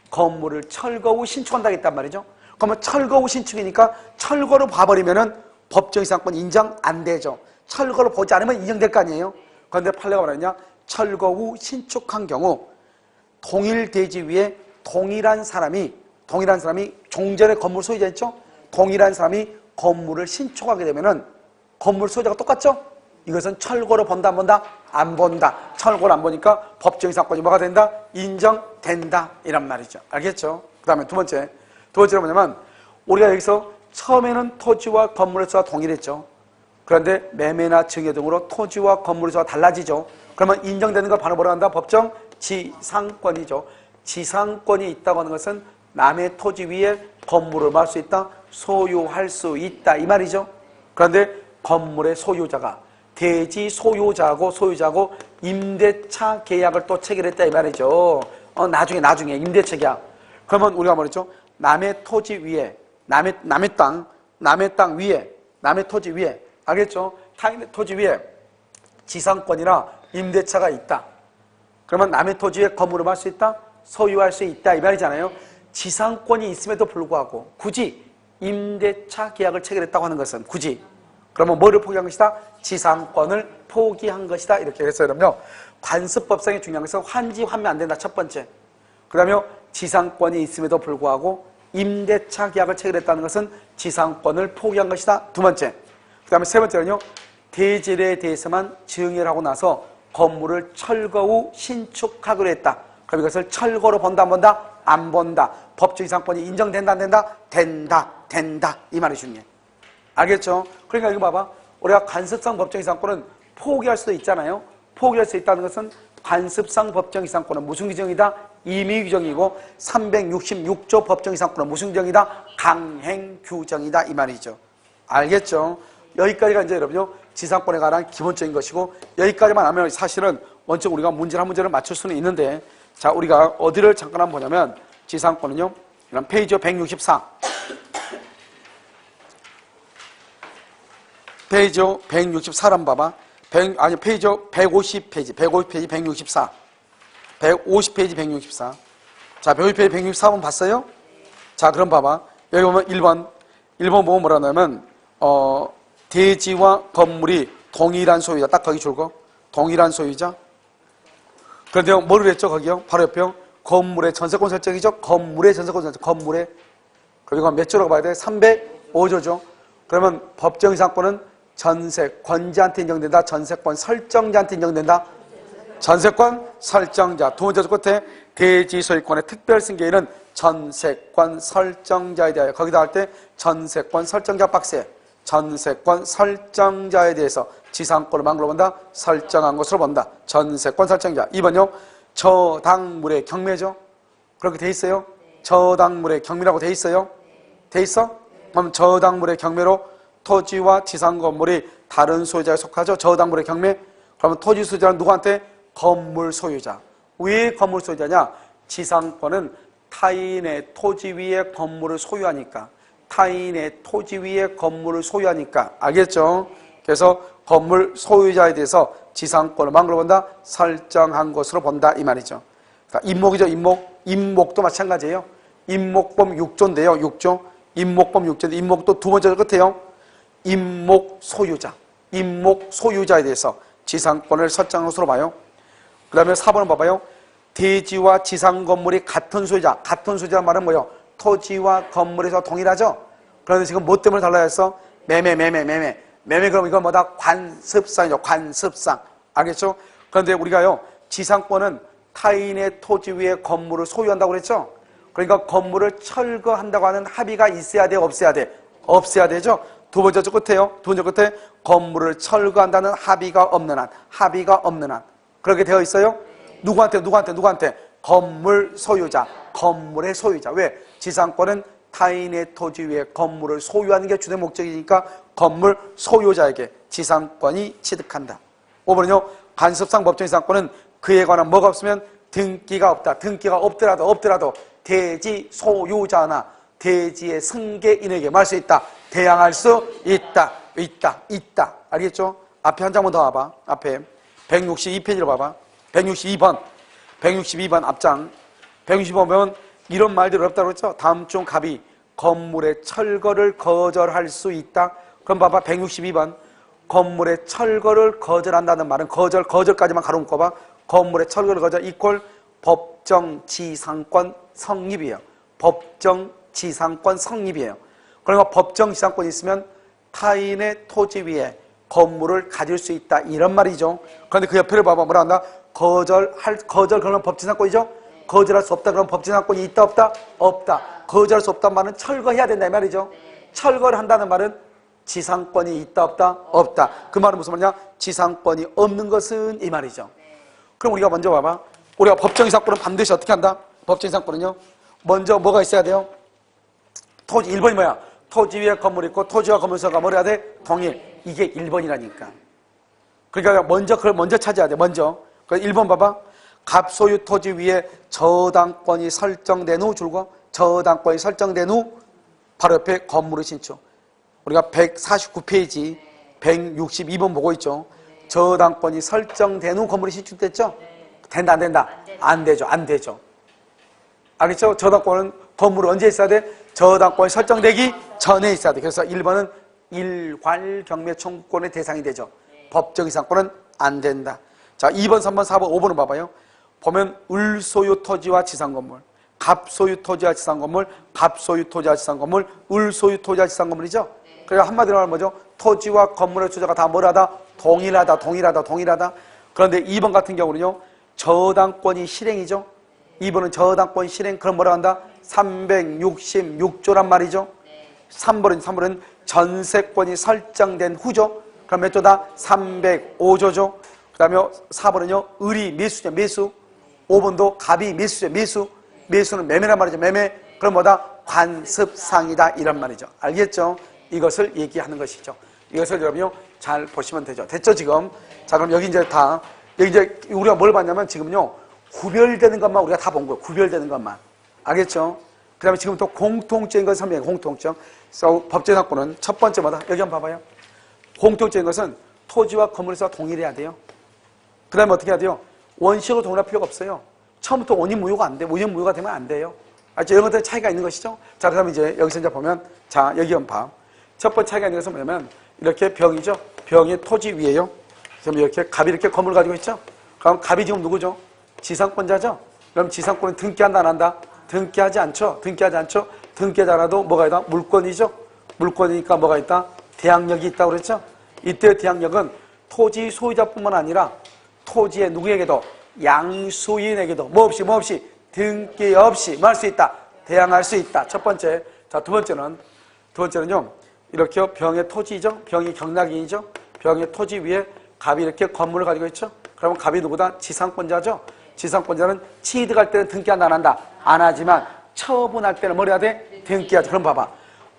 건물을 철거 후 신축한다고 했단 말이죠. 그러면 철거 후 신축이니까 철거로 봐버리면은 법정 지상권 인정 안 되죠. 철거로 보지 않으면 인정될 거 아니에요. 그런데 판례가 뭐라 했냐? 철거 후 신축한 경우 동일 대지 위에 동일한 사람이 종전의 건물 소유자 있죠? 동일한 사람이 건물을 신축하게 되면은 건물 소유자가 똑같죠? 이것은 철거로 본다 안 본다? 안 본다. 철거를 안 보니까 법정 이상권이 뭐가 된다? 인정된다. 이란 말이죠. 알겠죠? 그 다음에 두 번째는 뭐냐면 우리가 여기서 처음에는 토지와 건물의 수가 동일했죠. 그런데 매매나 증여 등으로 토지와 건물의 수가 달라지죠. 그러면 인정되는 걸 바로 뭐라 한다? 법정 지상권이죠. 지상권이 있다고 하는 것은 남의 토지 위에 건물을 말 수 있다, 소유할 수 있다 이 말이죠. 그런데 건물의 소유자가 대지 소유자하고 임대차 계약을 또 체결했다 이 말이죠. 나중에 임대차 계약. 그러면 우리가 뭐랬죠? 남의 토지 위에 남의 땅 위에 남의 토지 위에 알겠죠? 타인의 토지 위에 지상권이나 임대차가 있다. 그러면 남의 토지에 건물을 할 수 있다? 소유할 수 있다 이 말이잖아요. 지상권이 있음에도 불구하고 굳이 임대차 계약을 체결했다고 하는 것은 굳이 그러면 뭐를 포기한 것이다? 지상권을 포기한 것이다. 이렇게 해서 여러분요. 관습법상에 중요한 것은 환지 환매 안 된다. 첫 번째. 그 다음에 지상권이 있음에도 불구하고 임대차 계약을 체결했다는 것은 지상권을 포기한 것이다. 두 번째. 그 다음에 세 번째는요. 대지에 대해서만 증여를 하고 나서 건물을 철거 후 신축하기로 했다. 그럼 이것을 철거로 본다 안 본다? 안 본다. 법적 이상권이 인정된다 안 된다? 된다. 이 말이 중요해. 알겠죠? 그러니까 이거 봐봐. 우리가 관습상 법정 이상권은 포기할 수도 있잖아요. 포기할 수 있다는 것은 관습상 법정 이상권은 무슨 규정이다? 임의 규정이고 366조 법정 이상권은 무슨 규정이다? 강행 규정이다 이 말이죠. 알겠죠? 여기까지가 이제 여러분요 지상권에 관한 기본적인 것이고 여기까지만 하면 사실은 원칙 우리가 한 문제를 맞출 수는 있는데 자 우리가 어디를 잠깐 한번 보냐면 지상권은요 이런 페이지 164 페이지 164를 한번 봐봐. 페이지 150페이지 164 150페이지 164 자 150페이지 164번 봤어요? 자 그럼 봐봐. 여기 보면 1번 보면 뭐라 하냐면 대지와 건물이 동일한 소유자 딱 거기 줄거 동일한 소유자. 그런데 뭐를 했죠 거기요? 바로 옆에요. 건물의 전세권 설정이죠. 건물의 전세권 설정. 건물의 그리고 몇 조라고 봐야 돼? 305조죠. 그러면 법정 이상권은 전세권자한테 인정된다. 전세권 설정자한테 인정된다. 전세권 설정자. 두 번째 끝에 대지 소유권의 특별 승계인은 전세권 설정자에 대하여 거기다 할 때 전세권 설정자 박스에 전세권 설정자에 대해서 지상권을 망으로 본다. 설정한 것으로 본다. 전세권 설정자. 2번요. 저당물의 경매죠. 그렇게 돼 있어요. 저당물의 경매라고 돼 있어요. 돼 있어? 그럼 저당물의 경매로 토지와 지상 건물이 다른 소유자에 속하죠. 저당물의 경매. 그러면 토지 소유자는 누구한테? 건물 소유자. 왜 건물 소유자냐? 지상권은 타인의 토지 위에 건물을 소유하니까. 타인의 토지 위에 건물을 소유하니까. 알겠죠? 그래서 건물 소유자에 대해서 지상권을 망으로 본다. 설정한 것으로 본다. 이 말이죠. 그러니까 임목이죠. 임목도 마찬가지예요. 임목범 6조인데요. 6조. 임목범 6조인데 임목도 두 번째 끝에요. 임목 소유자에 대해서 지상권을 설정한 것으로 봐요. 그 다음에 4번을 봐봐요. 대지와 지상 건물이 같은 소유자. 같은 소유자란 말은 뭐예요? 토지와 건물에서 동일하죠? 그런데 지금 뭐 때문에 달라야 했어? 매매. 그럼 이건 뭐다? 관습상이죠. 관습상. 알겠죠? 그런데 우리가요, 지상권은 타인의 토지 위에 건물을 소유한다고 그랬죠? 그러니까 건물을 철거한다고 하는 합의가 있어야 돼? 없어야 돼? 없어야 되죠? 두 번째 끝에요. 두 번째 끝에 건물을 철거한다는 합의가 없는 한. 그렇게 되어 있어요? 누구한테? 건물 소유자. 건물의 소유자. 왜? 지상권은 타인의 토지 위에 건물을 소유하는 게 주된 목적이니까 건물 소유자에게 지상권이 취득한다. 5번은요. 관습상 법정 지상권은 그에 관한 뭐가 없으면 등기가 없다. 등기가 없더라도 대지 소유자나 대지의 승계인에게 말 수 있다. 대항할 수 있다. 알겠죠? 앞에 한 장만 더 와봐. 앞에 162페이지를 봐봐. 162번 앞장. 165번 보면 이런 말들이 어렵다고 그랬죠? 다음 중 갑이 건물의 철거를 거절할 수 있다. 그럼 봐봐. 162번. 건물의 철거를 거절한다는 말은 거절까지만 가로 묶어봐. 건물의 철거를 거절 이퀄 법정지상권 성립이에요. 법정지상권 성립이에요. 그러니까 법정지상권이 있으면 타인의 토지 위에 건물을 가질 수 있다 이런 말이죠. 그런데 그 옆에를 봐봐. 뭐라 한다? 거절 그러면 법지상권이죠. 거절할 수 없다 그러면 법지상권이 있다 없다? 없다. 거절할 수 없다는 말은 철거해야 된다 이 말이죠. 철거를 한다는 말은 지상권이 있다 없다? 없다. 그 말은 무슨 말이냐? 지상권이 없는 것은 이 말이죠. 그럼 우리가 먼저 봐봐. 우리가 법정지상권은 반드시 어떻게 한다? 법정지상권은요. 먼저 뭐가 있어야 돼요? 토지 1번이 뭐야? 토지 위에 건물이 있고 토지와 건물서가 뭘 해야 돼? 동일. 이게 1번이라니까. 그러니까 먼저 그걸 먼저 찾아야 돼. 먼저. 그래서 1번 봐봐. 갑소유 토지 위에 저당권이 설정된 후 줄고 저당권이 설정된 후 바로 옆에 건물의 신축. 우리가 149페이지 162번 보고 있죠. 저당권이 설정된 후 건물이 신축됐죠? 된다 안 된다? 안 되죠. 안 되죠. 알겠죠? 저당권은 건물은 언제 있어야 돼? 저당권이 설정되기 전에 있어야 돼. 그래서 1번은 일괄경매 청구권의 대상이 되죠. 법정이상권은 안 된다. 자, 2번, 3번, 4번, 5번을 봐봐요. 보면 을소유 토지와 지상건물, 갑소유 토지와 지상건물, 갑소유 토지와 지상건물, 을소유 토지와 지상건물이죠. 그러니까 한마디로 말하면 뭐죠? 토지와 건물의 주자가 다 뭐라다? 동일하다, 동일하다, 동일하다. 그런데 2번 같은 경우는요, 저당권이 실행이죠. 2번은 저당권 실행. 그럼 뭐라 한다? 366조란 말이죠. 3번은 전세권이 설정된 후죠. 그럼 몇 조다? 305조죠. 그 다음에 4번은요, 을이 매수죠, 매수. 5번도 갑이 매수죠, 매수. 매수는 매매란 말이죠, 매매. 그럼 뭐다? 관습상이다, 이런 말이죠. 알겠죠? 이것을 얘기하는 것이죠. 이것을 여러분요, 잘 보시면 되죠. 됐죠, 지금? 자, 그럼 여기 이제 여기 이제 우리가 뭘 봤냐면 지금요, 구별되는 것만 우리가 다 본 거예요. 구별되는 것만. 알겠죠? 그 다음에 지금 또 공통적인 것을 설명해요. 공통점. 그래서 법정지상권은 첫 번째 뭐다? 여기 한번 봐봐요. 공통적인 것은 토지와 건물에서 동일해야 돼요. 그 다음에 어떻게 해야 돼요? 원시로 동일할 필요가 없어요. 처음부터 원인무효가 안 돼. 원인무효가 되면 안 돼요. 알죠? 이런 것들은 차이가 있는 것이죠. 자, 그 다음에 이제 여기서 이제 보면, 자, 여기 한번 봐. 첫 번째 차이가 있는 것은 뭐냐면, 이렇게 병이죠. 병이 토지 위에요. 그럼 이렇게 갑이 이렇게 건물을 가지고 있죠. 그럼 갑이 지금 누구죠? 지상권자죠. 그럼 지상권은 등기한다 안 한다? 등기하지 않죠. 등기하지 않죠. 등기하지 않아도 뭐가 있다? 물권이죠. 물권이니까 뭐가 있다? 대항력이 있다고 그랬죠. 이때 대항력은 토지 소유자뿐만 아니라 토지의 누구에게도 양수인에게도 뭐 없이 등기 없이 뭐 할 수 있다? 대항할 수 있다. 첫 번째. 자, 두 번째는요. 이렇게 병의 토지죠. 병이 경락인이죠. 병의 토지 위에 갑이 이렇게 건물을 가지고 있죠. 그러면 갑이 누구다? 지상권자죠. 지상권자는 취득할 때는 등기한다 안 한다? 안 하지만 처분할 때는 뭘 해야 돼? 등기하죠. 그럼 봐봐.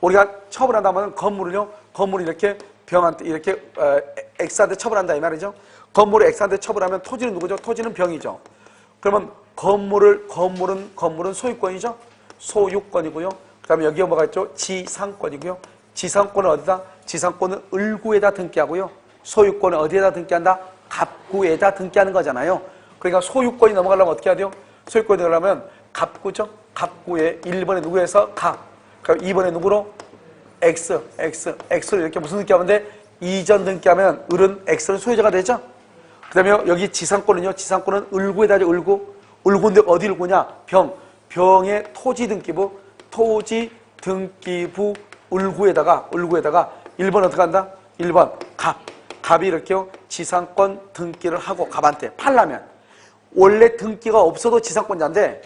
우리가 처분한다면 건물을 이렇게 병한테 이렇게 X한테 처분한다 이 말이죠. 건물을 X한테 처분하면 토지는 누구죠? 토지는 병이죠. 그러면 건물은 소유권이죠. 소유권이고요. 그 다음에 여기에 뭐가 있죠? 지상권이고요. 지상권은 어디다? 지상권은 을구에다 등기하고요. 소유권은 어디에다 등기한다? 갑구에다 등기하는 거잖아요. 그러니까 소유권이 넘어가려면 어떻게 해야 돼요? 소유권이 넘어가려면 갑구죠. 갑구에 1번에 누구에서 갑. 그럼 2번에 누구로? X를 이렇게 무슨 등기하면 돼? 이전 등기하면 을은 X는 소유자가 되죠. 그 다음에 여기 지상권은요. 지상권은 을구에다 하죠. 을구인데 어디 을구냐? 병의 토지 등기부 을구에다가 1번 어떻게 한다? 1번 갑이 이렇게요. 지상권 등기를 하고 갑한테 팔려면 원래 등기가 없어도 지상권자인데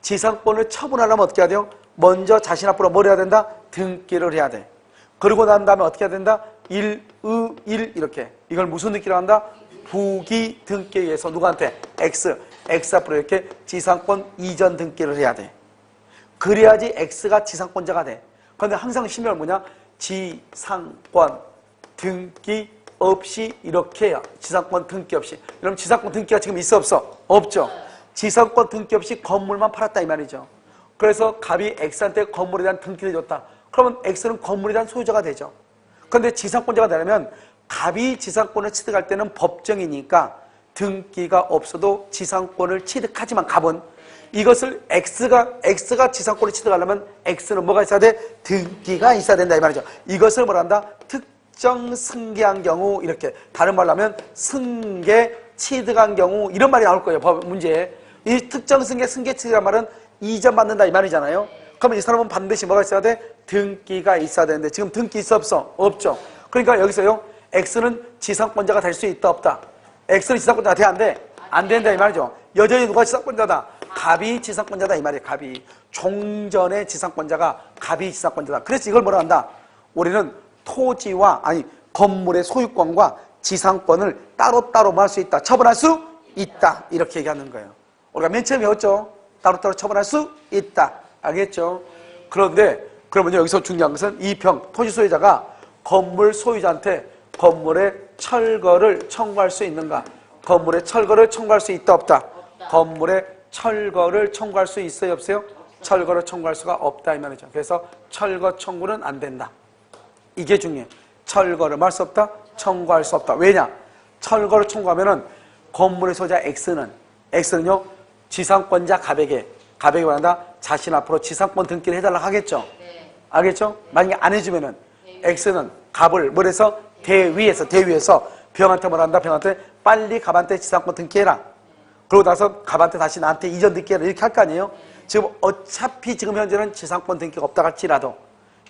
지상권을 처분하려면 어떻게 해야 돼요? 먼저 자신 앞으로 뭘 해야 된다? 등기를 해야 돼. 그러고 난 다음에 어떻게 해야 된다? 일 이렇게. 이걸 무슨 등기를 한다? 부기 등기에 의해서 누구한테? X 앞으로 이렇게 지상권 이전 등기를 해야 돼. 그래야지 X가 지상권자가 돼. 그런데 항상 심의는 뭐냐? 지상권 등기 없이 이렇게 해요. 지상권 등기 없이. 그럼 지상권 등기가 지금 있어 없어? 없죠. 지상권 등기 없이 건물만 팔았다 이 말이죠. 그래서 갑이 X한테 건물에 대한 등기를 줬다. 그러면 X는 건물에 대한 소유자가 되죠. 그런데 지상권자가 되려면 갑이 지상권을 취득할 때는 법정이니까 등기가 없어도 지상권을 취득하지만 갑은 이것을 X가 지상권을 취득하려면 X는 뭐가 있어야 돼? 등기가 있어야 된다 이 말이죠. 이것을 뭐라 한다? 특정 승계한 경우 이렇게 다른 말로 하면 승계 취득한 경우 이런 말이 나올 거예요. 법 문제에. 이 특정 승계층이란 말은 이전받는다 이 말이잖아요. 그러면 이 사람은 반드시 뭐가 있어야 돼? 등기가 있어야 되는데 지금 등기 있어 없어? 없죠. 그러니까 여기서요. X는 지상권자가 될 수 있다 없다? X는 지상권자가 돼 안 돼? 안 된다 이 말이죠. 여전히 누가 지상권자다? 갑이 지상권자다 이 말이에요. 갑이. 종전의 지상권자가 갑이 지상권자다. 그래서 이걸 뭐라 한다? 우리는 토지와 건물의 소유권과 지상권을 따로따로 뭐 할 수 있다? 처분할 수 있다. 이렇게 얘기하는 거예요. 우리가 맨 처음에 배웠죠? 따로따로 처분할 수 있다. 알겠죠? 그런데 그러면 여기서 중요한 것은 이 토지 소유자가 건물 소유자한테 건물의 철거를 청구할 수 있는가? 건물의 철거를 청구할 수 있다 없다? 건물의 철거를 청구할 수 있어요 없어요? 철거를 청구할 수가 없다 이 말이죠. 그래서 철거 청구는 안 된다. 이게 중요해. 철거를 할 수 없다? 청구할 수 없다. 왜냐? 철거를 청구하면은 건물의 소유자 X는요 지상권자 갑에게 말한다. 자신 앞으로 지상권 등기를 해달라고 하겠죠. 알겠죠? 만약에 안 해주면은 X는 갑을 뭐래서 대위에서 병한테 뭐란다. 병한테 빨리 갑한테 지상권 등기해라. 그러고 나서 갑한테 다시 나한테 이전 등기해라. 이렇게 할 거 아니에요? 지금 어차피 지금 현재는 지상권 등기가 없다 할지라도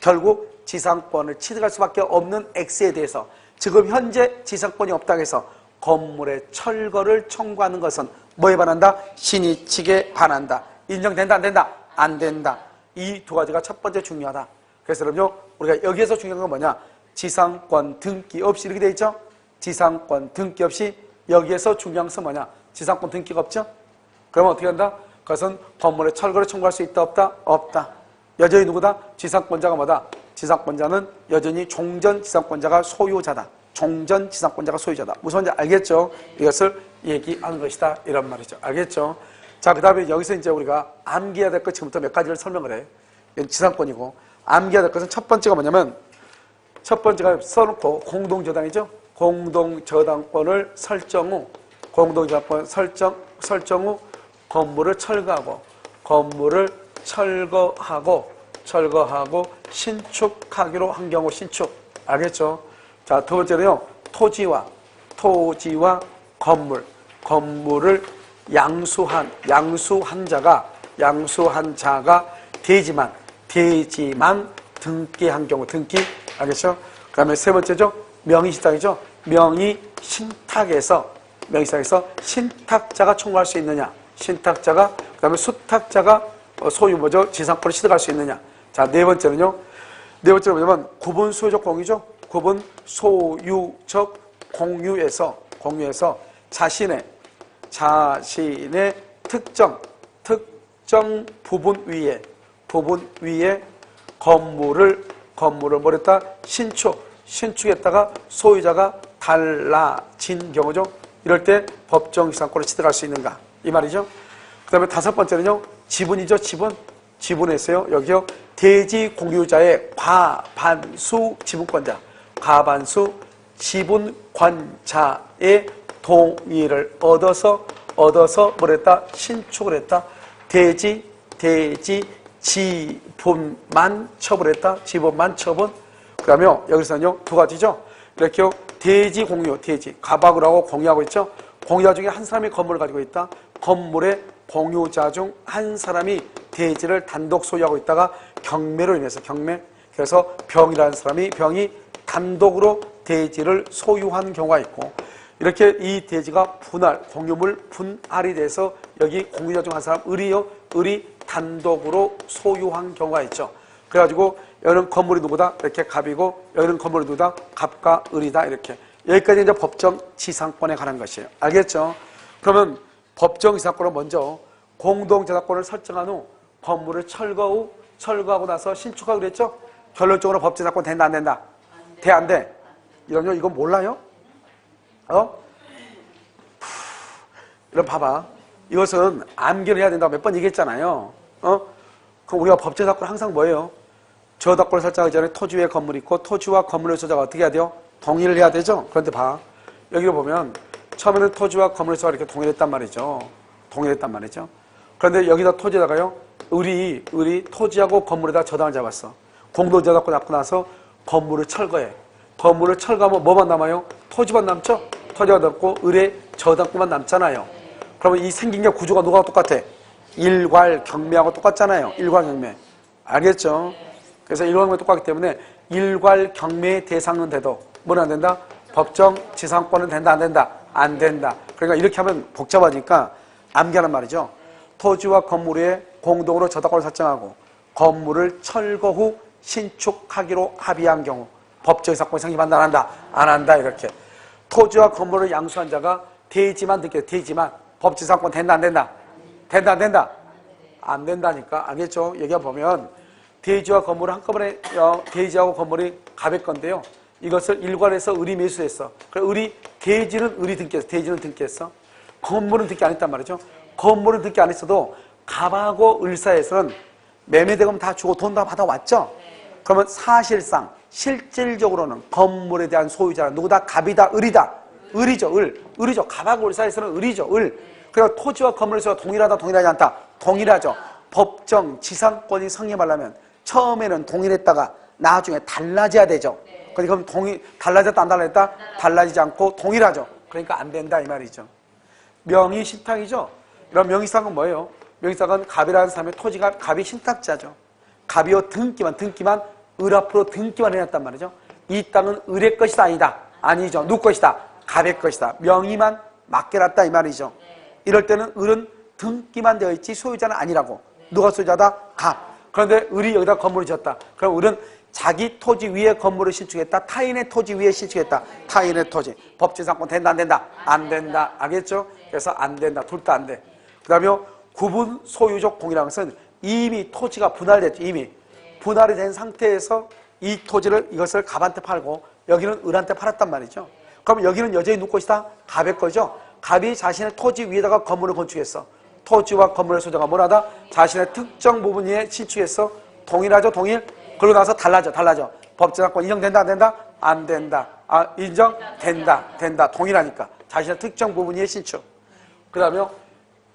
결국 지상권을 취득할 수밖에 없는 X에 대해서 지금 현재 지상권이 없다고 해서 건물의 철거를 청구하는 것은 뭐에 반한다? 신의칙에 반한다. 인정된다 안 된다? 안 된다. 이 두 가지가 첫 번째 중요하다. 그래서 그럼요 우리가 여기에서 중요한 건 뭐냐? 지상권 등기 없이 이렇게 돼 있죠? 지상권 등기 없이 여기에서 중요한 것은 뭐냐? 지상권 등기가 없죠? 그러면 어떻게 한다? 그것은 건물의 철거를 청구할 수 있다 없다? 없다. 여전히 누구다? 지상권자가 뭐다? 지상권자는 여전히 종전 지상권자가 소유자다. 종전 지상권자가 소유자다. 무슨 말인지 알겠죠? 이것을 얘기하는 것이다. 이런 말이죠. 알겠죠? 자, 그 다음에 여기서 이제 우리가 암기해야 될 것 지금부터 몇 가지를 설명을 해. 이건 지상권이고. 암기해야 될 것은 첫 번째가 뭐냐면, 첫 번째가 써놓고 공동저당이죠? 공동저당권을 설정 후, 공동저당권 설정 후 건물을 철거하고 신축하기로 한 경우 신축. 알겠죠? 자, 두 번째는요, 토지와 건물을 양수한 자가 되지만 등기한 경우, 등기. 알겠죠? 그 다음에 세 번째죠, 명의신탁이죠? 명의신탁에서 신탁자가 청구할 수 있느냐? 신탁자가, 그 다음에 수탁자가 지상권을 취득할 수 있느냐? 자, 네 번째는 뭐냐면, 구분 소유적 공유죠? 구분 소유적 공유에서 자신의 특정 부분 위에 건물을 뭐랬다? 신축했다가 소유자가 달라진 경우죠. 이럴 때 법정 지상권을 취득할 수 있는가? 이 말이죠. 그 다음에 다섯 번째는요, 지분이죠. 지분에서요, 여기요, 대지 공유자의 과반수 지분권자의 동의를 얻어서 뭐랬다? 신축을 했다. 대지 지분만 처분했다. 지분만 처분. 그 다음에 여기서는요, 두 가지죠. 이렇게요, 대지 공유, 가박을 하고 공유하고 있죠. 공유자 중에 한 사람이 건물을 가지고 있다. 건물의 공유자 중 한 사람이 대지를 단독 소유하고 있다가 경매로 인해서 그래서 병이 단독으로 대지를 소유한 경우가 있고, 이렇게 이 대지가 공유물 분할이 돼서 여기 공유자 중 한 사람 을이 단독으로 소유한 경우가 있죠. 그래가지고 여기는 건물이 누구다? 이렇게 갑이고, 여기는 건물이 누구다? 갑과 을이다. 이렇게. 여기까지 이제 법정 지상권에 관한 것이에요. 알겠죠? 그러면 법정 지상권은 먼저 공동저당권을 설정한 후 건물을 철거하고 나서 신축하고 그랬죠? 결론적으로 법정지상권 된다 안 된다? 돼 안 돼? 이건 몰라요? 이런 봐봐. 이것은 암기를 해야 된다고 몇 번 얘기했잖아요. 그럼 우리가 법정지상권 항상 뭐예요? 저당권을 설정하기 전에 토지 위에 건물이 있고 토지와 건물의 소유자가 어떻게 해야 돼요? 동의를 해야 되죠? 그런데 봐. 여기를 보면 처음에는 토지와 건물의 소유자가 이렇게 동의했단 말이죠. 그런데 여기다 토지에다가요, 을이 토지하고 건물에다 저당을 잡았어. 공동저당권 잡고 나서 건물을 철거해. 건물을 철거하면 뭐만 남아요? 토지만 남죠? 토지가 남고 을의 저당권만 남잖아요. 그러면 이 생긴 게 구조가 누가 똑같아? 일괄경매하고 똑같잖아요. 일괄경매. 알겠죠? 그래서 일괄경매 똑같기 때문에 일괄경매의 대상은 돼도 뭐는 안 된다? 법정지상권은 된다, 안 된다? 안 된다. 그러니까 이렇게 하면 복잡하니까 암기하는 말이죠. 토지와 건물 위에 공동으로 저당권을 설정하고 건물을 철거 후 신축하기로 합의한 경우 법정지상권이 성립한다, 안 한다? 안 한다. 이렇게. 토지와 건물을 양수한 자가 대지만 듣게 대지만 법지상권 된다, 안 된다? 된다, 안 된다? 안 된다니까. 알겠죠? 여기 보면 대지와 건물을 한꺼번에 대지하고 건물이 갑의 건데요. 이것을 일괄해서 을이 매수했어. 그래서 대지는 을이 등기했어. 대지는 등기했어. 건물은 등기 안 했단 말이죠. 건물은 등기 안 했어도 갑하고 을 사이에서는 매매대금 다 주고 돈 다 받아왔죠. 그러면 사실상 실질적으로는 건물에 대한 소유자는 누구다? 갑이다, 을이다. 을이죠, 을. 을이죠. 갑하고 을 사이에서는 을이죠, 을. 그리고 토지와 건물에서 동일하다, 동일하지 않다. 동일하죠. 법정 지상권이 성립하려면 처음에는 동일했다가 나중에 달라져야 되죠. 그럼 달라졌다, 안 달라졌다? 달라지지 않고 동일하죠. 그러니까 안 된다, 이 말이죠. 명의신탁이죠. 그럼 명의신탁은 뭐예요? 명의신탁은 갑이라는 사람의 토지가 갑이 신탁자죠. 갑이요 등기만 을 앞으로 등기만 해놨단 말이죠. 이 땅은 을의 것이다, 아니다? 아니죠. 누구 것이다? 갑의 것이다. 명의만 맡겨놨다, 이 말이죠. 이럴 때는 을은 등기만 되어 있지 소유자는 아니라고. 누가 소유자다? 갑. 그런데 을이 여기다 건물을 지었다. 그럼 을은 자기 토지 위에 건물을 신축했다. 타인의 토지 위에 신축했다. 타인의 토지. 법지상권 된다, 안 된다? 안 된다. 알겠죠? 그래서 안 된다. 둘 다 안 돼. 그 다음에 구분 소유적 공이라는 것은 이미 토지가 분할됐죠. 이미 분할이 된 상태에서 이 토지를 이것을 갑한테 팔고 여기는 을한테 팔았단 말이죠. 그럼 여기는 여전히 누구 것이다? 갑의 거죠. 갑이 자신의 토지 위에다가 건물을 건축했어. 토지와 건물의 소유자가 뭐라다? 자신의 특정 부분 위에 신축했어. 동일하죠, 동일? 그러고 나서 달라져. 법지상권 인정된다, 안 된다? 안 된다. 인정된다, 된다. 동일하니까. 자신의 특정 부분 위에 신축. 그 다음에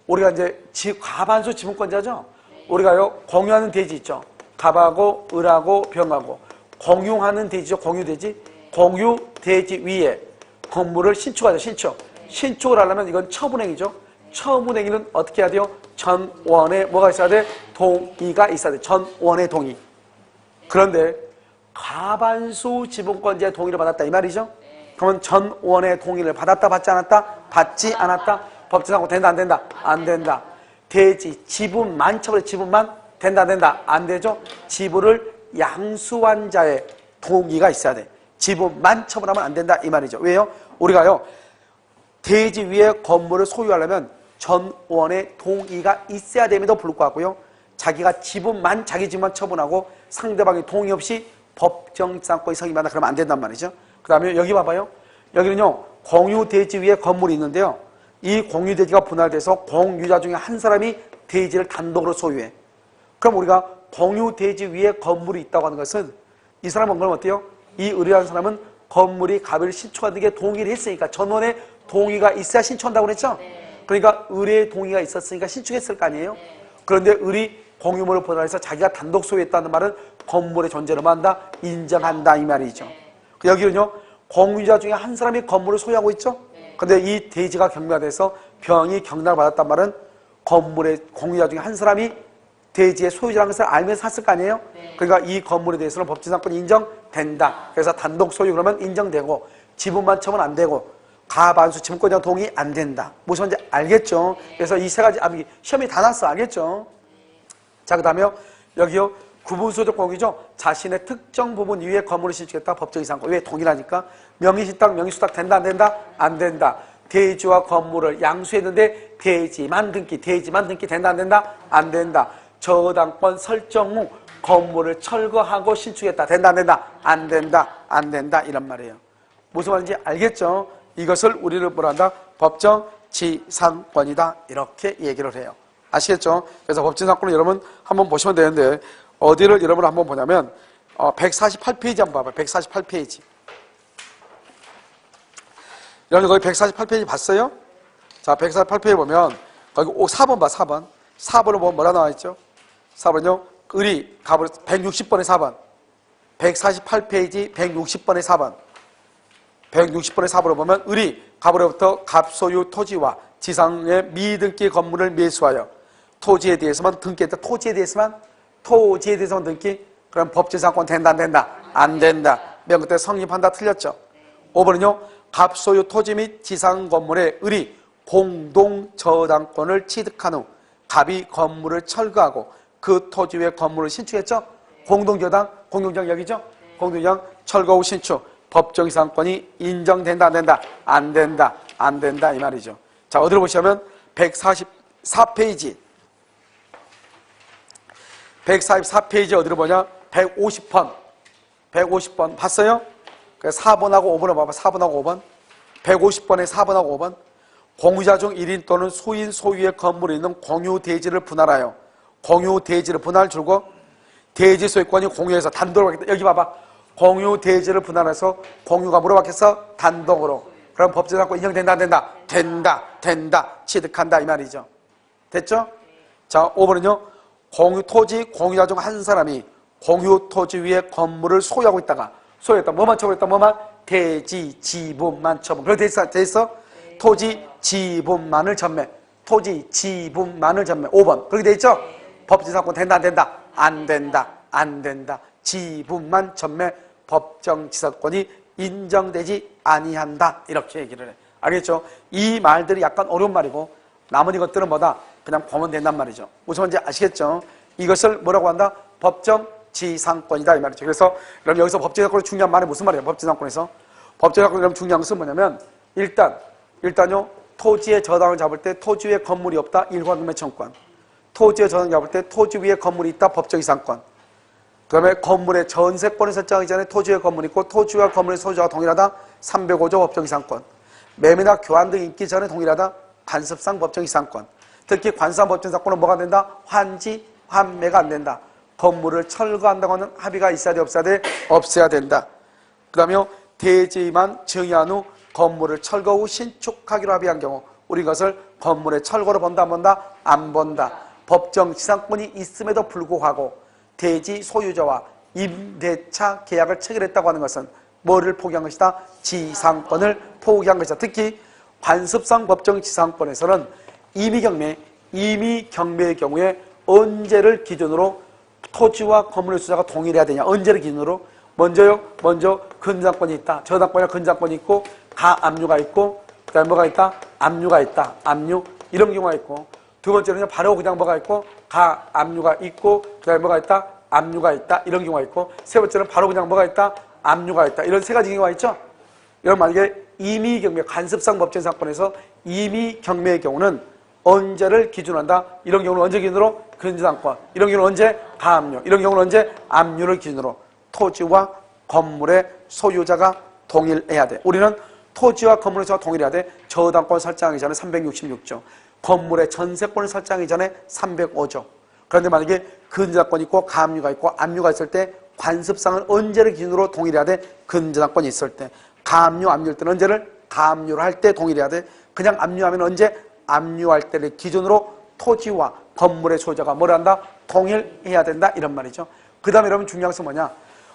우리가 이제 과반수 지분권자죠? 우리가요, 공유하는 대지 있죠? 갑하고, 을하고, 병하고. 공유하는 대지죠, 공유대지? 공유대지 위에 건물을 신축하죠, 신축. 신축을 하려면 이건 처분행위죠. 처분행위는 어떻게 해야 돼요? 전원에 뭐가 있어야 돼? 동의가 있어야 돼. 전원의 동의. 그런데 과반수 지분권자의 동의를 받았다, 이 말이죠. 그러면 전원의 동의를 받았다, 받지 않았다? 받지 않았다. 법지상권 된다, 안 된다? 안 된다. 대지 지분만 처벌해. 지분만 된다, 안 된다? 안 되죠. 지분을 양수한 자의 동의가 있어야 돼. 지분만 처분하면 안 된다, 이 말이죠. 왜요? 우리가요, 대지 위에 건물을 소유하려면 전원의 동의가 있어야 됨에도 불구하고요, 자기가 지분만, 자기 지분만 처분하고 상대방의 동의 없이 법정지상권이 성립한다, 그러면 안 된단 말이죠. 그 다음에 여기 봐봐요. 여기는요, 공유대지 위에 건물이 있는데요, 이 공유대지가 분할돼서 공유자 중에 한 사람이 대지를 단독으로 소유해. 그럼 우리가 공유대지 위에 건물이 있다고 하는 것은 이 사람은 그럼 어때요? 이 을이라는 사람은 건물이 갑을 신축하는 게 동의를 했으니까 전원의 동의가 있어야 신축한다고 그랬죠? 그러니까 을의 동의가 있었으니까 신축했을 거 아니에요? 그런데 을이 공유물을 분할해서 자기가 단독 소유했다는 말은 건물의 존재를 한다? 인정한다, 이 말이죠. 여기는요, 공유자 중에 한 사람이 건물을 소유하고 있죠? 근데 이 대지가 경매가 돼서 병이 경락을 받았단 말은 건물의 공유자 중에 한 사람이 대지의 소유자라는 것을 알면서 샀을 거 아니에요? 그러니까 이 건물에 대해서는 법지상권이 인정된다. 그래서 단독 소유 그러면 인정되고 지분만 처분 안 되고 가반수 지분권자 동의 안 된다. 무슨 말인지 알겠죠? 그래서 이 세 가지 시험이 다 났어. 알겠죠? 자, 그 다음에 여기요, 구분소유적 공유죠. 자신의 특정 부분 위에 건물을 신축했다. 법적 이상권. 왜? 동일하니까. 명의신탁, 명의수탁 된다, 안 된다? 안 된다. 대지와 건물을 양수했는데 대지만 등기 된다, 안 된다? 안 된다. 저당권 설정 후 건물을 철거하고 신축했다. 된다, 안 된다? 안 된다, 안 된다. 이런 말이에요. 무슨 말인지 알겠죠? 이것을 우리를 뭐란다? 법정지상권이다. 이렇게 얘기를 해요. 아시겠죠? 그래서 법정지상권을 여러분 한번 보시면 되는데, 어디를 여러분 한번 보냐면 148페이지 한번 봐봐요. 148페이지. 여러분 거기 148페이지 봤어요? 자, 148페이지 보면 거기 4번 봐. 4번. 4번을 보면 뭐라 나와 있죠? 4번요. 을이 갑을 160번의 4번. 148페이지 160번의 4번. 160번의 4번을 보면 을이 갑으로부터 갑소유 토지와 지상의 미등기 건물을 매수하여 토지에 대해서만 등기했다. 토지에 대해서만 등기. 그럼 법정지상권 된다 안 된다? 안 된다. 맨 그때 성립한다 틀렸죠. 5번은요. 갑소유 토지 및 지상 건물의 을이 공동 저당권을 취득한 후 갑이 건물을 철거하고 그 토지 위에 건물을 신축했죠. 공동저당, 공동저당 여기죠. 공동저당 철거 후 신축. 법정지상권이 인정된다 안 된다? 안 된다. 안 된다 이 말이죠. 자, 어디로 보시면 144페이지 144페이지 어디로 보냐? 150번 봤어요? 4번하고 5번을 봐봐. 4번하고 5번 150번에 4번하고 5번 공유자 중 1인 또는 소인 소유의 건물에 있는 공유 대지를 분할하여 공유 대지를 분할 줄고 대지 소유권이 공유해서 단독으로 받겠다. 여기 봐봐. 공유 대지를 분할해서 공유가 뭐로 바뀌었어? 단독으로. 그럼 법정지상권 인정된다 안 된다? 된다. 취득한다 이 말이죠. 됐죠? 자, 5번은요. 공유 토지 공유자 중 한 사람이 공유 토지 위에 건물을 소유하고 있다가 소유했다. 뭐만 처분했다? 뭐만? 대지 지분만 처분. 그렇게 됐어? 토지 지분만을 전매. 토지 지분만을 전매. 5번. 그렇게 돼 있죠? 법정지상권 된다 안 된다? 안 된다. 지분만 전매. 법정지상권이 인정되지 아니한다. 이렇게 얘기를 해. 알겠죠? 이 말들이 약간 어려운 말이고 나머지 것들은 뭐다? 그냥 보면 된단 말이죠. 무슨 말인지 아시겠죠? 이것을 뭐라고 한다? 법정지상권이다 이 말이죠. 그래서 여러분 여기서 법정지상권의 중요한 말이 무슨 말이에요? 법정지상권에서 법정지상권의 중요한 것은 뭐냐면 일단요 토지의 저당을 잡을 때 토지 위에 건물이 없다. 일괄금매 청구권. 토지의 저당을 잡을 때 토지 위에 건물이 있다. 법정지상권. 그 다음에 건물의 전세권을 설정하기 전에 토지의 건물이 있고 토지와 건물의 소유자가 동일하다. 305조 법정지상권. 매매나 교환 등 있기 전에 동일하다. 관습상 법정지상권. 특히 관습상 법정지상권은 뭐가 안 된다? 환지, 환매가 안 된다. 건물을 철거한다고 하는 합의가 있어야 돼? 없어야 돼? 없어야 된다. 그 다음에 대지만 증여한 후 건물을 철거 후 신축하기로 합의한 경우 우리 이것을 건물의 철거로 본다 안 본다? 안 본다. 법정지상권이 있음에도 불구하고 대지 소유자와 임대차 계약을 체결했다고 하는 것은 뭐를 포기한 것이다? 지상권을 포기한 것이다. 특히 관습상 법정지상권에서는 임의경매의 경우에 언제를 기준으로 토지와 건물의 소유자가 동일해야 되냐? 언제를 기준으로? 먼저 근저당권이 있다. 저당권이나 근저당권이 있고 가압류가 있고 그다음에 뭐가 있다? 압류가 있다. 압류 이런 경우가 있고 두 번째는 바로 그냥 뭐가 있고 가압류가 있고 그다음에 뭐가 있다? 압류가 있다. 이런 경우가 있고 세 번째는 바로 그냥 뭐가 있다? 압류가 있다. 이런 세 가지 경우가 있죠. 이런 만약에 임의경매 관습상 법정지상권에서 임의경매의 경우는 언제를 기준한다. 이런 경우는 언제 기준으로? 근저당권. 이런 경우는 언제? 가압류. 이런 경우는 언제? 압류를 기준으로 토지와 건물의 소유자가 동일해야 돼. 우리는 토지와 건물의 소유자가 동일해야 돼. 저당권 설정하기 전에 366조. 건물의 전세권을 설정하기 전에 305조. 그런데 만약에 근저당권이 있고 가압류가 있고 압류가 있을 때 관습상은 언제를 기준으로 동일해야 돼? 근저당권이 있을 때. 가압류, 압류일 때는 언제를? 가압류를 할 때 동일해야 돼. 그냥 압류하면 언제? 압류할 때를 기준으로 토지와 건물의 소유자가 뭘 한다? 동일해야 된다. 이런 말이죠. 그 다음에 여러분 중요한 것은 뭐냐?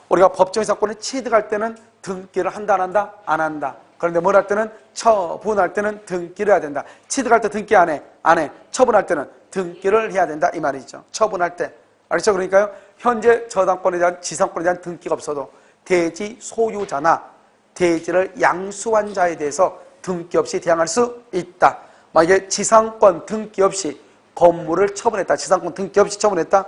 우리가 법정지상권을 취득할 때는 등기를 한다 안 한다? 안 한다. 그런데 뭘 할 때는? 처분할 때는 등기를 해야 된다. 취득할 때 등기 안 해? 안 해. 처분할 때는 등기를 해야 된다. 이 말이죠. 처분할 때. 알겠죠? 그러니까요. 현재 저당권에 대한 지상권에 대한 등기가 없어도 대지 소유자나 대지를 양수한 자에 대해서 등기 없이 대항할 수 있다. 만약에 지상권 등기 없이 건물을 처분했다. 지상권 등기 없이 처분했다.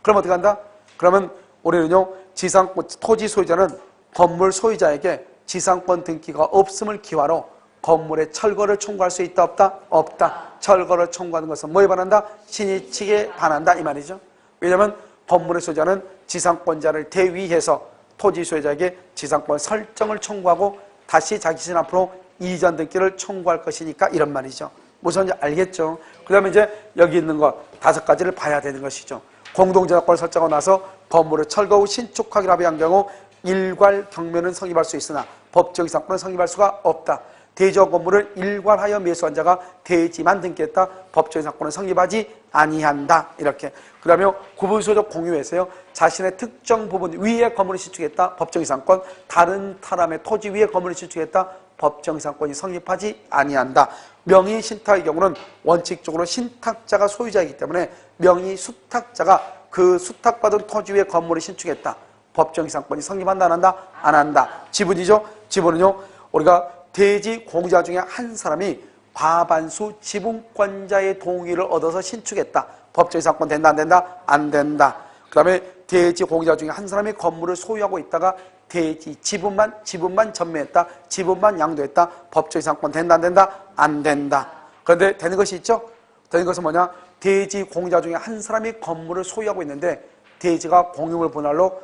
그럼 어떻게 한다? 그러면 우리는요. 지상권 토지 소유자는 건물 소유자에게 지상권 등기가 없음을 기화로 건물의 철거를 청구할 수 있다 없다? 없다. 철거를 청구하는 것은 뭐에 반한다? 신의칙에 반한다 이 말이죠. 왜냐하면 건물의 소유자는 지상권자를 대위해서 토지 소유자에게 지상권 설정을 청구하고 다시 자기 자신 앞으로 이전 등기를 청구할 것이니까 이런 말이죠. 무슨 말인지 알겠죠? 그 다음에 이제 여기 있는 것 5가지를 봐야 되는 것이죠. 공동저당권을 설정하고 나서 건물을 철거 후 신축하기로 합의한 경우 일괄 경매는 성립할 수 있으나 법정지상권은 성립할 수가 없다. 대지와 건물을 일괄하여 매수한 자가 대지만 등기했다. 법정지상권은 성립하지 아니한다. 이렇게. 그 다음에 구분소유적 공유에서요. 자신의 특정 부분 위에 건물을 신축했다. 법정지상권. 다른 사람의 토지 위에 건물을 신축했다. 법정 이상권이 성립하지 아니한다. 명의 신탁의 경우는 원칙적으로 신탁자가 소유자이기 때문에 명의 수탁자가 그 수탁받은 토지 위에 건물을 신축했다. 법정 이상권이 성립한다 안 한다? 안 한다. 지분이죠. 지분은요, 우리가 대지 공유자 중에 한 사람이 과반수 지분권자의 동의를 얻어서 신축했다. 법정 이상권 된다 안 된다? 안 된다. 그 다음에 대지 공유자 중에 한 사람이 건물을 소유하고 있다가 대지 지분만 전매했다. 지분만 양도했다. 법정 이상권 된다 안 된다? 안 된다. 그런데 되는 것이 있죠. 되는 것은 뭐냐? 대지 공유자 중에 한 사람이 건물을 소유하고 있는데 대지가 공유물 분할로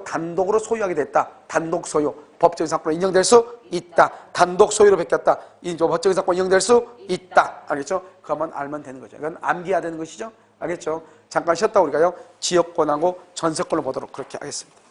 단독으로 소유하게 됐다. 단독 소유. 법정 이상권으로 인정될 수 있다. 단독 소유로 바뀌었다. 법정 이상권 인정될 수 있다. 알겠죠? 그것만 알면 되는 거죠. 이건 암기해야 되는 것이죠. 알겠죠? 잠깐 쉬었다 우리가요. 지역권하고 전세권을 보도록 그렇게 하겠습니다.